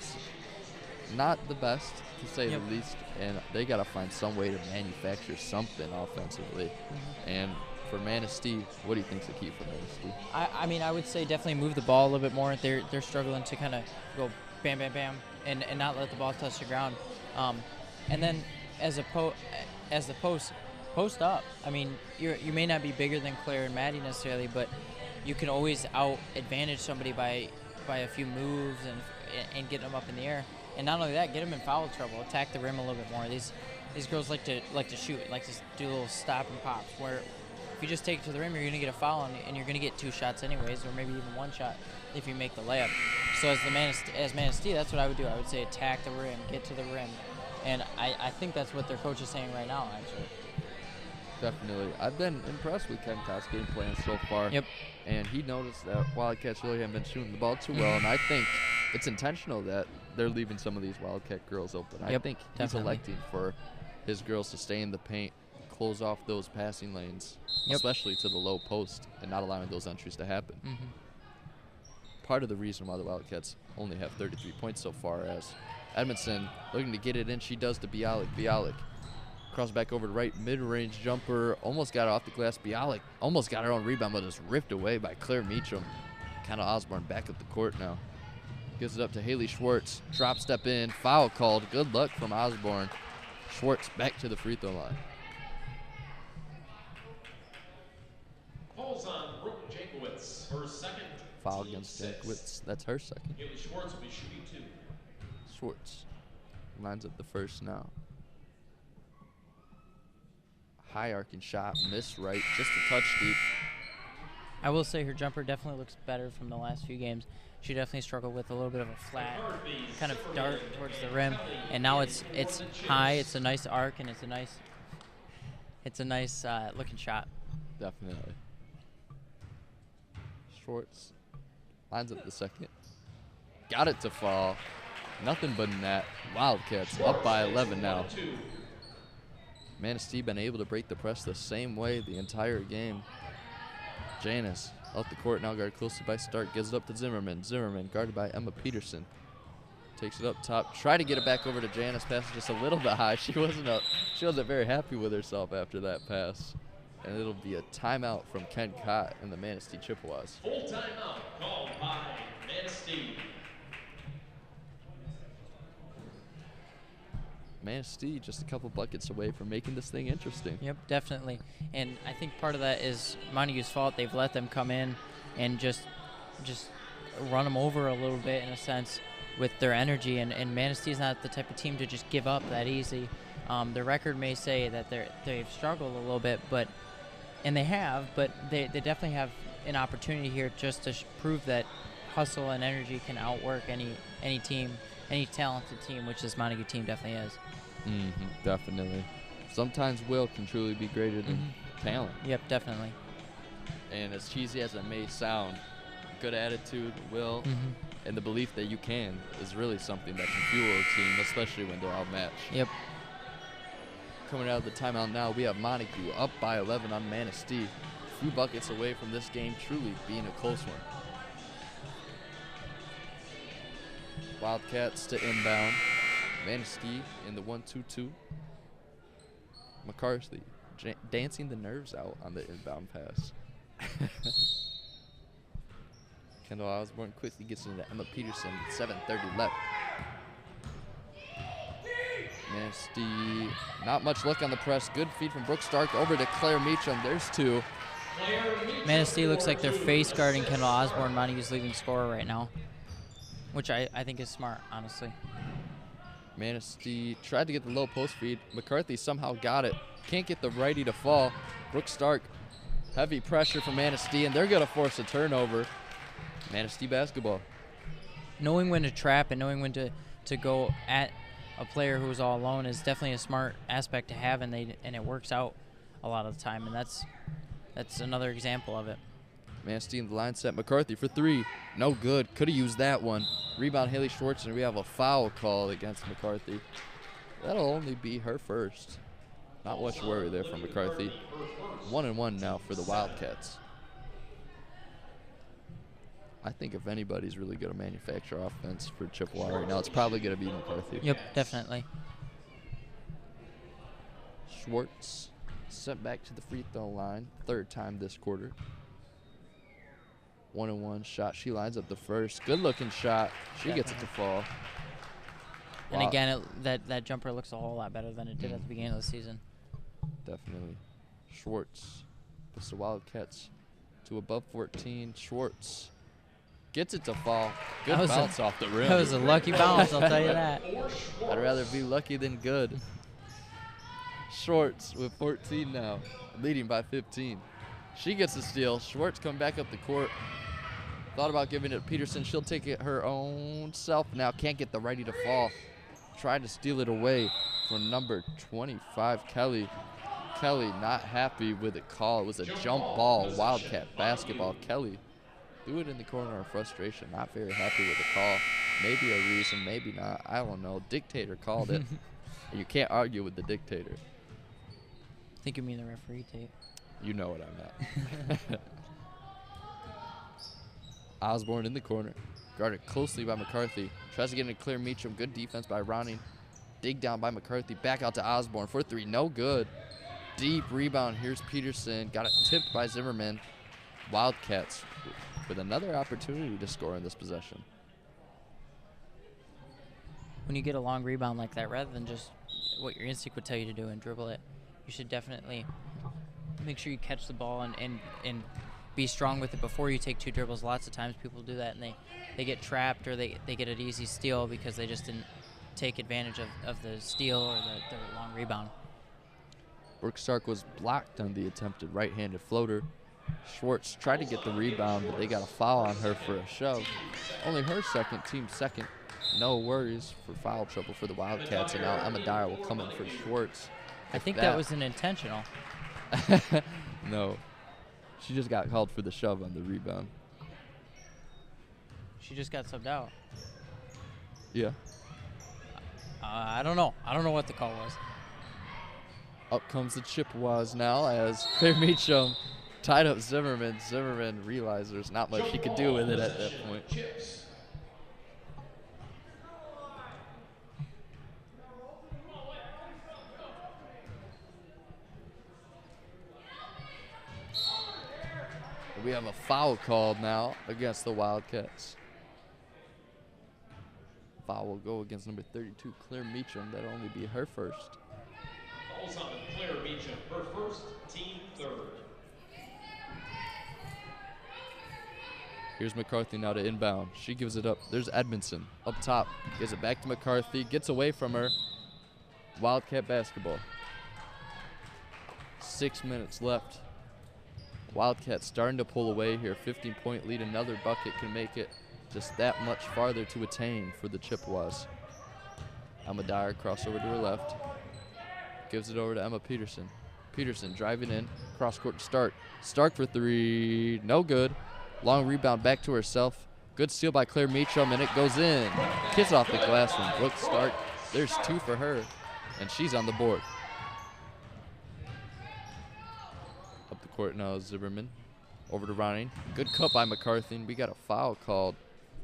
Not the best, to say the least, and they got to find some way to manufacture something offensively. And for Manistee, what do you think's the key for Manistee? I mean, I would say definitely move the ball a little bit more. They're struggling to kind of go bam, bam, bam, and not let the ball touch the ground. And then as the post up. I mean, you may not be bigger than Claire and Maddie necessarily, but you can always out advantage somebody by a few moves and get them up in the air. And not only that, get them in foul trouble, attack the rim a little bit more. These girls like to shoot, like to do little stop and pops, where if you just take it to the rim, you're going to get a foul, and you're going to get 2 shots anyways, or maybe even 1 shot if you make the layup. So as Manistee, that's what I would do. I would say attack the rim, get to the rim. And I think that's what their coach is saying right now, actually. Definitely. I've been impressed with Ken Cott's game plan so far. Yep. And he noticed that Wildcats really haven't been shooting the ball too well, and I think it's intentional that they're leaving some of these Wildcat girls open. I think he's electing for his girls to stay in the paint, close off those passing lanes, especially to the low post, and not allowing those entries to happen. Part of the reason why the Wildcats only have 33 points so far, as Edmondson looking to get it in, she does to Bialik. Bialik cross back over to right, mid-range jumper, almost got it off the glass. Bialik almost got her own rebound, but is ripped away by Claire Meacham. Kendall Osborne back up the court now. Gives it up to Haley Schwartz. Drop step in, foul called. Good luck from Osborne. Schwartz back to the free throw line. Falls on Brooke Jankowitz, her second. Foul against Jankowitz. That's her second. Haley Schwartz will be shooting 2. Schwartz lines up the first now. High arcing shot, missed right, just a touch deep. I will say her jumper definitely looks better from the last few games. She definitely struggled with a little bit of a flat kind of dart towards the rim, and now it's high. It's a nice arc, and it's a nice looking shot. Definitely. Schwartz lines up the second. Got it to fall. Nothing but net. Wildcats up by 11 now. Manistee been able to break the press the same way the entire game. Janice out the court now, guarded closely by Stark, gives it up to Zimmerman. Zimmerman guarded by Emma Peterson. Takes it up top. Try to get it back over to Janice. Pass just a little bit high. She wasn't very happy with herself after that pass. And it'll be a timeout from Ken Cott and the Manistee Chippewas. Full timeout called by Manistee. Manistee just a couple buckets away from making this thing interesting. Yep, definitely. And I think part of that is Montague's fault. They've let them come in and just run them over a little bit in a sense with their energy. And Manistee's not the type of team to just give up that easy. Their record may say that they've struggled a little bit, but they definitely have an opportunity here just to prove that hustle and energy can outwork any team, any talented team, which this Montague team definitely is. Definitely. Sometimes will can truly be greater than talent. Yep, definitely. And as cheesy as it may sound, good attitude, will, and the belief that you can is really something that can fuel a team, especially when they're outmatched. Yep. Coming out of the timeout now, we have Montague up by 11 on Manistee. A few buckets away from this game truly being a close one. Wildcats to inbound. Manistee in the 1-2-2. McCarthy dancing the nerves out on the inbound pass. Kendall Osborne quickly gets into Emma Peterson with 7:30 left. Manistee, not much luck on the press. Good feed from Brooke Stark over to Claire Meacham. There's 2. Manistee looks like they're face guarding Kendall Osborne, Montague's leading scorer right now, which I think is smart, honestly. Manistee tried to get the low post feed. McCarthy somehow got it. Can't get the righty to fall. Brooke Stark, heavy pressure from Manistee, and they're going to force a turnover. Manistee basketball. Knowing when to trap and knowing when to go at a player who's all alone is definitely a smart aspect to have, and it works out a lot of the time, and that's another example of it. Manistee in the line set. McCarthy for three. No good. Could have used that one. Rebound, Haley Schwartz, and we have a foul call against McCarthy. That'll only be her first. Not much worry there from McCarthy. 1-1 now for the Wildcats. I think if anybody's really going to manufacture offense for Chippewa right now, it's probably going to be McCarthy. Yep, definitely. Schwartz sent back to the free throw line, third time this quarter. 1-1 shot. She lines up the first. Good-looking shot. She gets it to fall. And again, that jumper looks a whole lot better than it did at the beginning of the season. Definitely. Schwartz puts the Wildcats to above 14. Schwartz gets it to fall. Good bounce off the rim. That was a lucky bounce, I'll tell you that. I'd rather be lucky than good. Schwartz with 14 now, leading by 15. She gets the steal. Schwartz coming back up the court. Thought about giving it to Peterson. She'll take it her own self now. Can't get the righty to fall. Tried to steal it away from number 25, Kelly. Kelly not happy with the call. It was a jump ball, Wildcat basketball. Kelly threw it in the corner of frustration. Not very happy with the call. Maybe a reason, maybe not. I don't know. Dictator called it. You can't argue with the dictator. I think you mean the referee tape. You know what I meant. Osborne in the corner. Guarded closely by McCarthy. Tries to get into Claire Meacham. Good defense by Ronnie. Dig down by McCarthy. Back out to Osborne for three. No good. Deep rebound. Here's Peterson. Got it tipped by Zimmerman. Wildcats with another opportunity to score in this possession. When you get a long rebound like that, rather than just what your instinct would tell you to do and dribble it, you should definitely make sure you catch the ball and be strong with it before you take two dribbles. Lots of times people do that and they get trapped or they get an easy steal because they just didn't take advantage of the steal or the long rebound. Brooke Stark was blocked on the attempted right-handed floater. Schwartz tried to get the rebound, but they got a foul on her for a shove. Only her second, team second. No worries for foul trouble for the Wildcats, and now Emma Dyer will come in for Schwartz. I think that was an intentional. No. She just got called for the shove on the rebound. She just got subbed out. Yeah. I don't know. I don't know what the call was. Up comes the Chippewas now as Claire Meacham tied up Zimmerman. Zimmerman realized there's not much she could do with it at that point. We have a foul called now against the Wildcats. Foul will go against number 32, Claire Meacham. That'll only be her first. Falls on Claire Meacham, her first, team third. Here's McCarthy now to inbound. She gives it up. There's Edmondson up top. Gives it back to McCarthy. Gets away from her. Wildcat basketball. 6 minutes left. Wildcats starting to pull away here. 15-point lead. Another bucket can make it just that much farther to attain for the Chippewas. Emma Dyer crossover to her left. Gives it over to Emma Peterson. Peterson driving in. Cross court to Stark. Stark for three. No good. Long rebound back to herself. Good steal by Claire Meacham, and it goes in. Kiss off the glass from Brooke Stark. There's two for her, and she's on the board. Up the court now is Zimmerman. Over to Ronnie. Good cut by McCarthy, and we got a foul called.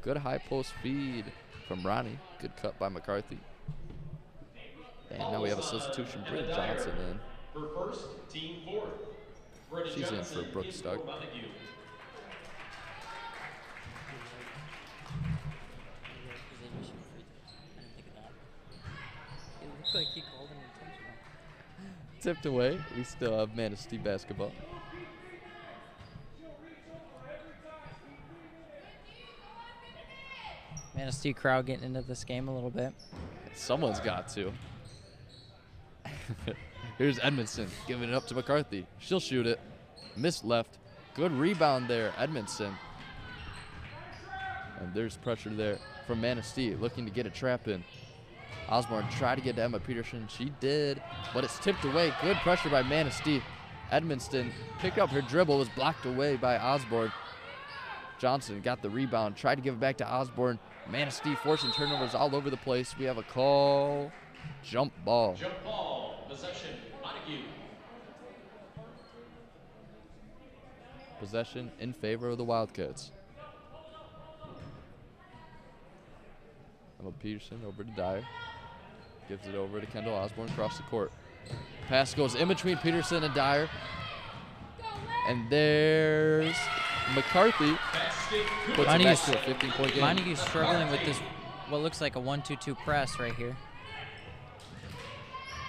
Good high post feed from Ronnie. Good cut by McCarthy. And now we have a substitution. Britta Johnson in. Her first, team fourth. She's in for Brooke Stark. Montague. Like he called him intentional. Tipped away. We still have Manistee basketball. Manistee crowd getting into this game a little bit. Someone's got to. Here's Edmondson giving it up to McCarthy. She'll shoot it. Missed left. Good rebound there, Edmondson. And there's pressure there from Manistee, looking to get a trap in. Osborne tried to get to Emma Peterson. She did, but it's tipped away. Good pressure by Manistee. Edmondson picked up her dribble, was blocked away by Osborne. Johnson got the rebound, tried to give it back to Osborne. Manistee forcing turnovers all over the place. We have a call. Jump ball. Jump ball. Possession. Montague. Possession in favor of the Wildcats. Emma Peterson over to Dyer. Gives it over to Kendall Osborne across the court. Pass goes in between Peterson and Dyer. And there's McCarthy. Puts it back to a 15-point game. Montague's struggling with this, what looks like a 1-2-2 press right here.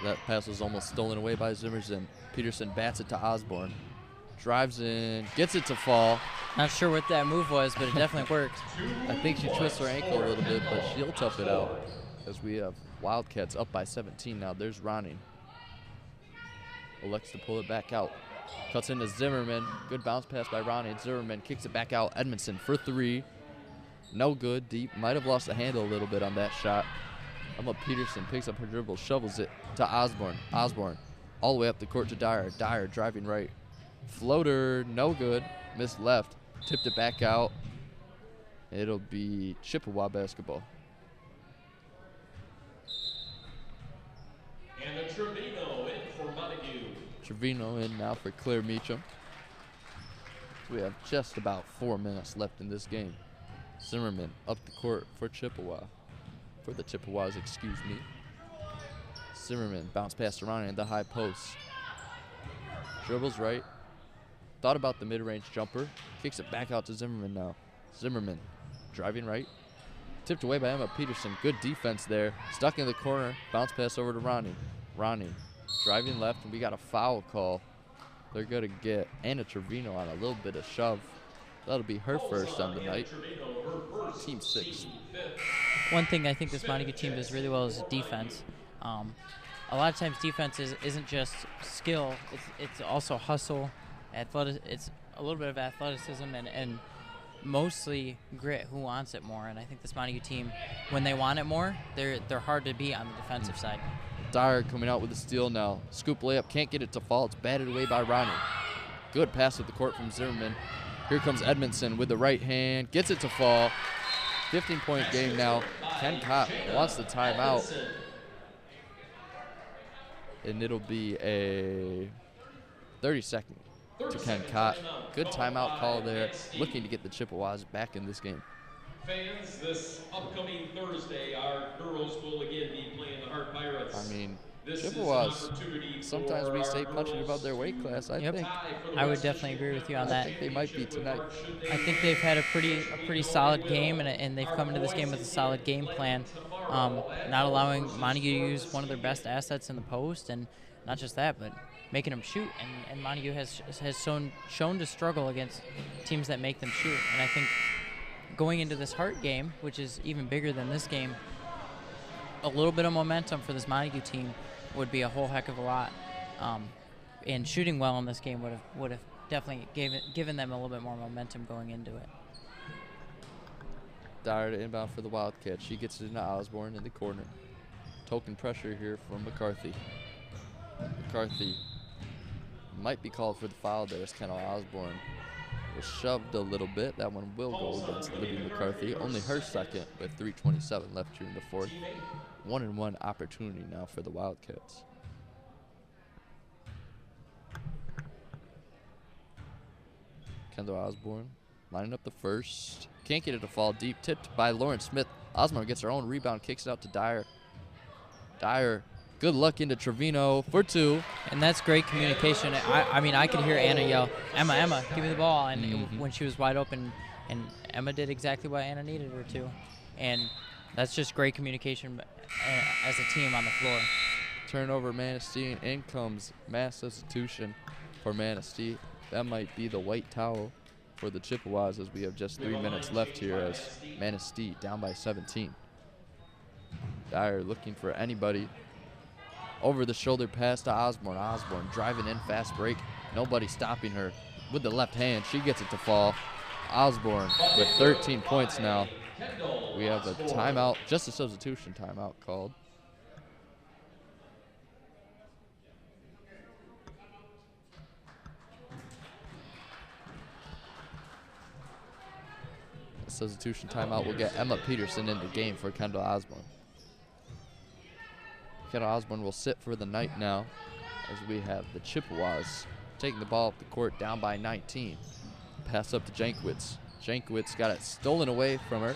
That pass was almost stolen away by Zimmerson. Peterson bats it to Osborne. Drives in, gets it to fall. Not sure what that move was, but it definitely worked. I think she twists her ankle a little bit, but she'll tough it out as we have Wildcats up by 17 now. There's Ronnie. Elects to pull it back out. Cuts into Zimmerman. Good bounce pass by Ronnie. Zimmerman kicks it back out. Edmondson for three. No good. Deep. Might have lost the handle a little bit on that shot. Emma Peterson picks up her dribble, shovels it to Osborne. Osborne all the way up the court to Dyer. Dyer driving right. Floater, no good. Missed left. Tipped it back out. It'll be Chippewa basketball. And a Trevino in for Montague. Trevino in now for Claire Meacham. We have just about 4 minutes left in this game. Zimmerman up the court for Chippewa. For the Chippewas, excuse me. Zimmerman bounce pass to Ronnie in the high post. Dribbles right. Thought about the mid-range jumper. Kicks it back out to Zimmerman now. Zimmerman driving right. Tipped away by Emma Peterson. Good defense there. Stuck in the corner. Bounce pass over to Ronnie. Ronnie driving left, and we got a foul call. They're going to get Anna Trevino on a little bit of shove. That'll be her first on the night. Team 6. One thing I think this Montague team does really well is defense. A lot of times defense isn't just skill. It's also hustle, it's a little bit of athleticism, and mostly grit. Who wants it more? And I think this Montague team, when they want it more, they're hard to beat on the defensive side. Dyer coming out with a steal now. Scoop layup, can't get it to fall. It's batted away by Ronnie. Good pass at the court from Zimmerman. Here comes Edmondson with the right hand. Gets it to fall. 15-point game now. Ken Cott wants the timeout. And it'll be a 30-second to Ken Cott. Good timeout call there. Looking to get the Chippewas back in this game. Fans, this upcoming Thursday, our girls will again be playing the Hart Pirates. I mean, Chippewas, sometimes we say punching above their weight class. I think I would definitely agree with you on that. I think they might be tonight. I think they've had a pretty solid game, and they've come into this game with a solid game plan, not allowing Montague to use one of their best assets in the post, and not just that, but making them shoot. And Montague has shown to struggle against teams that make them shoot. And I think going into this Hart game, which is even bigger than this game, a little bit of momentum for this Montague team would be a whole heck of a lot. And shooting well in this game would have definitely given them a little bit more momentum going into it. Dyer to inbound for the Wildcats. She gets it into Osborne in the corner. Token pressure here from McCarthy. McCarthy might be called for the foul there as Kendall Osborne was shoved a little bit. That one will go against Libby McCarthy. Only her second with 3:27 left here in the fourth. 1-and-1 opportunity now for the Wildcats. Kendall Osborne lining up the first. Can't get it to fall deep. Tipped by Lauren Smith. Osborne gets her own rebound, kicks it out to Dyer. Dyer, good luck into Trevino for two. And that's great communication. I mean, I could hear Anna yell, Emma, give me the ball. And when she was wide open, and Emma did exactly what Anna needed her to. And that's just great communication as a team on the floor. Turnover Manistee, and in comes mass substitution for Manistee. That might be the white towel for the Chippewas as we have just 3 minutes left here as Manistee down by 17. Dyer looking for anybody. Over the shoulder pass to Osborne. Osborne driving in, fast break. Nobody stopping her with the left hand. She gets it to fall. Osborne with 13 points now. We have a timeout, just a substitution timeout called. substitution timeout will get Emma Peterson in the game for Kendall Osborne. Kendall Osborne will sit for the night now as we have the Chippewas taking the ball up the court down by 19. Pass up to Jankwitz. Jankwitz got it stolen away from her.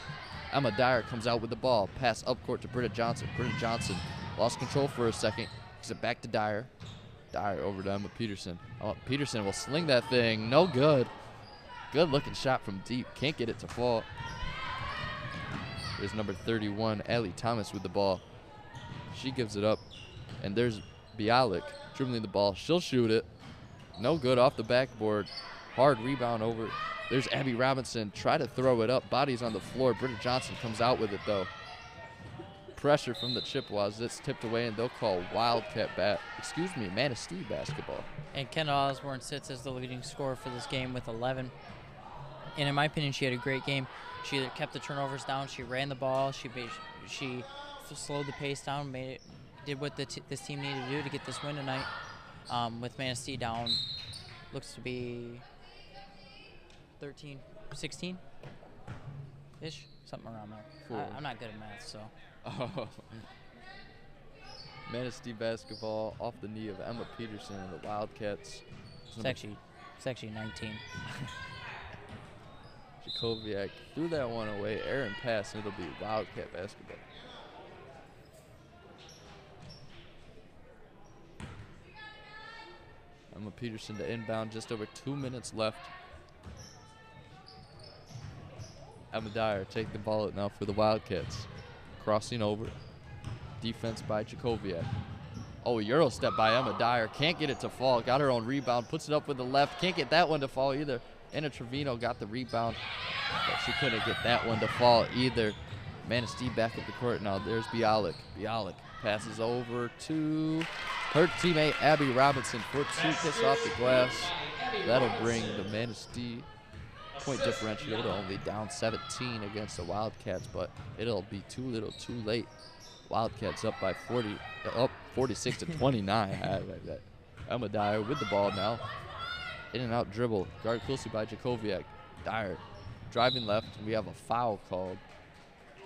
Emma Dyer comes out with the ball. Pass up court to Britta Johnson. Britta Johnson lost control for a second. Gives it back to Dyer. Dyer over to Emma Peterson. Oh, Peterson will sling that thing. No good. Good looking shot from deep. Can't get it to fall. There's number 31, Allie Thomas with the ball. She gives it up. And there's Bialik dribbling the ball. She'll shoot it. No good off the backboard. Hard rebound over. There's Abby Robinson. Try to throw it up. Body's on the floor. Britta Johnson comes out with it, though. Pressure from the Chippewas. It's tipped away, and they'll call Manistee basketball. And Kendall Osborne sits as the leading scorer for this game with 11. And in my opinion, she had a great game. She either kept the turnovers down, she ran the ball, she slowed the pace down, did what this team needed to do to get this win tonight. With Manistee down, looks to be 13, 16-ish, something around there. I'm not good at math, so. Oh. Manistee basketball off the knee of Emma Peterson and the Wildcats. It's actually 19. Jakoviak threw that one away. Aaron pass, and it'll be Wildcat basketball. Emma Peterson to inbound, just over 2 minutes left. Emma Dyer take the ball out now for the Wildcats. Crossing over. Defense by Jakoviak. Oh, a Euro step by Emma Dyer. Can't get it to fall. Got her own rebound. Puts it up with the left. Can't get that one to fall either. Anna Trevino got the rebound, but she couldn't get that one to fall either. Manistee back at the court now. There's Bialik. Bialik passes over to her teammate Abby Robinson for 2 kicks off the glass. That'll bring the Manistee point differential to only down 17 against the Wildcats, but it'll be too little too late. Wildcats up by 46 to 29. Emma Dyer with the ball now. In and out dribble. Guarded closely by Jakoviak. Dyer driving left. We have a foul called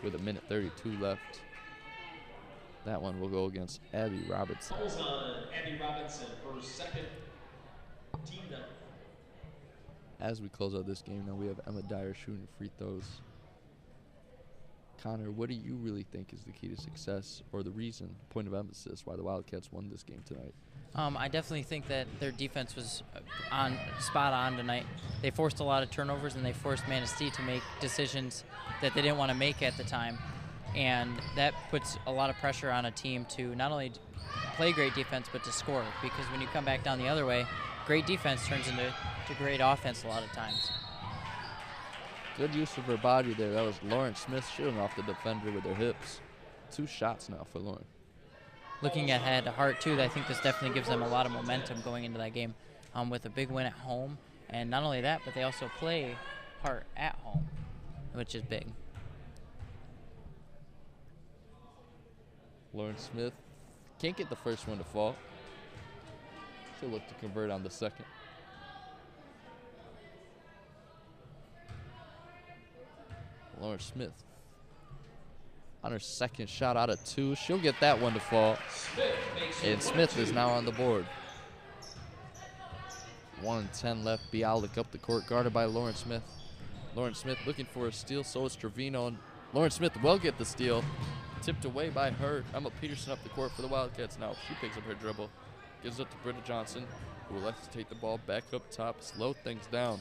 with 1:32 left. That one will go against Abby Robinson. Fouls on Abby Robinson for second team down. As we close out this game now, we have Emma Dyer shooting free throws. Connor, what do you really think is the key to success, or the reason, point of emphasis, why the Wildcats won this game tonight? I definitely think that their defense was spot on tonight. They forced a lot of turnovers, and they forced Manistee to make decisions that they didn't want to make at the time. And that puts a lot of pressure on a team to not only play great defense, but to score. Because when you come back down the other way, great defense turns into great offense a lot of times. Good use of her body there. That was Lauren Smith shooting off the defender with her hips. 2 shots now for Lauren. Looking ahead, Hart too, I think this definitely gives them a lot of momentum going into that game with a big win at home. And not only that, but they also play Hart at home, which is big. Lauren Smith can't get the first one to fall. She'll look to convert on the second. Lauren Smith on her second shot out of 2. She'll get that one to fall. And Smith is now on the board. 1:10 left. Bialik up the court, guarded by Lauren Smith. Lauren Smith looking for a steal, so is Trevino. And Lauren Smith will get the steal. Tipped away by her. Emma Peterson up the court for the Wildcats now. She picks up her dribble. Gives it to Britta Johnson, who will let us take the ball back up top, slow things down.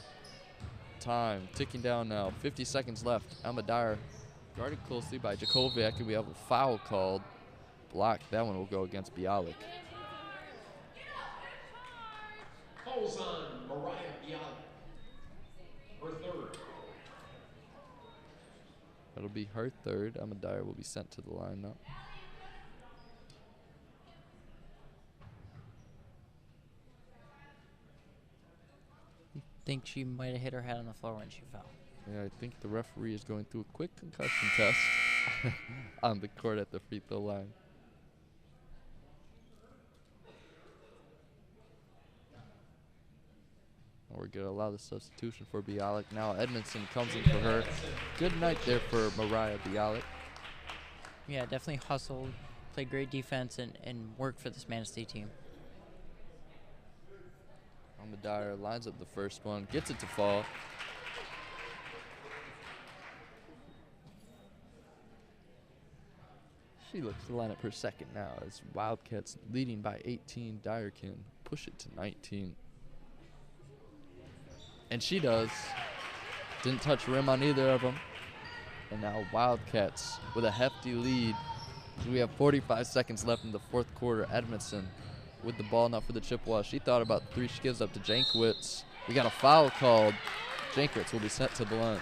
Time ticking down now. 50 seconds left. Emma Dyer guarded closely by Jakoviak, and we have a foul called. Blocked. That one will go against Bialik. Fouls on Mariah Bialik. Her third. That'll be her third. Emma Dyer will be sent to the line now. I think she might have hit her head on the floor when she fell. Yeah, I think the referee is going through a quick concussion test on the court at the free throw line. We're going to allow the substitution for Bialik. Now Edmondson comes in for her. Good night there for Mariah Bialik. Yeah, definitely hustled, played great defense, and worked for this Manistee team. Dyer lines up the first one, gets it to fall. She looks to line up her second now as Wildcats leading by 18. Dyer can push it to 19. And she does. Didn't touch rim on either of them. And now Wildcats with a hefty lead. We have 45 seconds left in the fourth quarter. Edmondson with the ball now for the Chippewa. She thought about three. She gives up to Jankwitz. We got a foul called. Jankwitz will be sent to the line.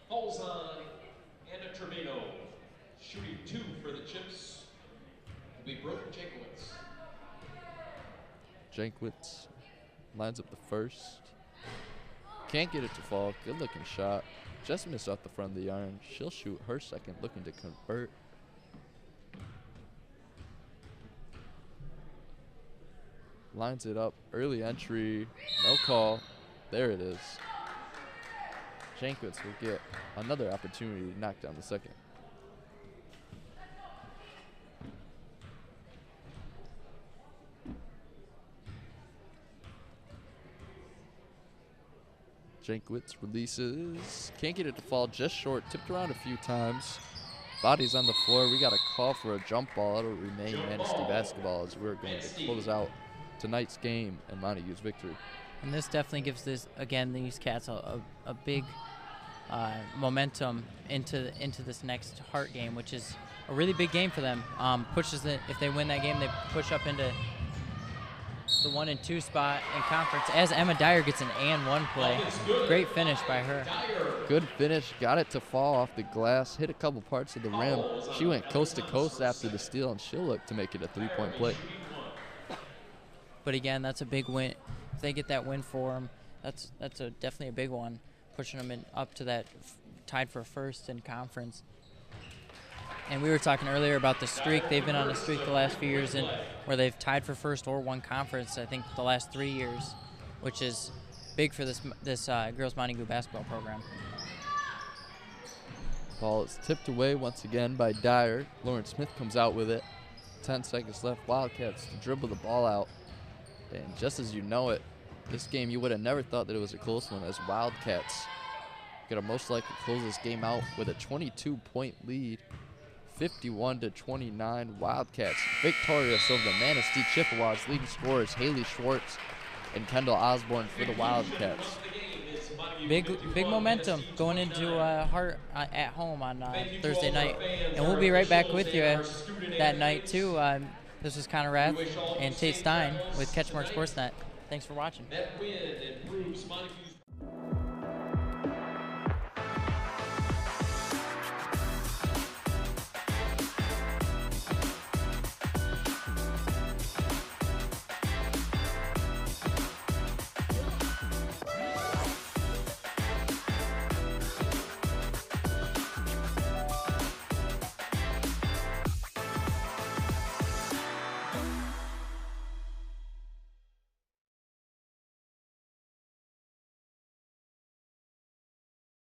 Falls on Anna Trevino. Shooting 2 for the Chips will be Brooke Jankowitz. Jankwitz lines up the first. Can't get it to fall. Good looking shot. Just missed off the front of the iron. She'll shoot her second, looking to convert. Lines it up. Early entry. No call. There it is. Jankwitz will get another opportunity to knock down the second. Jankwitz releases. Can't get it to fall, just short. Tipped around a few times. Body's on the floor. We got a call for a jump ball. It'll remain Manistee basketball as we're going to close out tonight's game and Montague's victory. And this definitely gives these Cats a big momentum into this next Hart game, which is a really big game for them. If they win that game, they push up into the 1 and 2 spot in conference as Emma Dyer gets an and 1 play. Great finish by her. Good finish. Got it to fall off the glass. Hit a couple parts of the rim. She went coast to coast after the steal, and she'll look to make it a 3-point play. But again, that's a big win. If they get that win for them, that's definitely a big one, pushing them up to that tied for first in conference. And we were talking earlier about the streak. They've been on a streak the last few years where they've tied for first or won conference, I think, the last 3 years, which is big for this girls Montague basketball program. Ball is tipped away once again by Dyer. Lauren Smith comes out with it. 10 seconds left. Wildcats to dribble the ball out. And just as you know it, this game you would have never thought that it was a close one, as Wildcats going to most likely close this game out with a 22-point lead. 51-29. Wildcats victorious over the Manistee Chippewas. Leading scorers Haley Schwartz and Kendall Osborne for the Wildcats. Big momentum going into Hart at home on Thursday night. And we'll be right back with you that night, too. This is Connor Rath and Tate Stein with CatchMark SportsNet. Thanks for watching. That win improves Montague's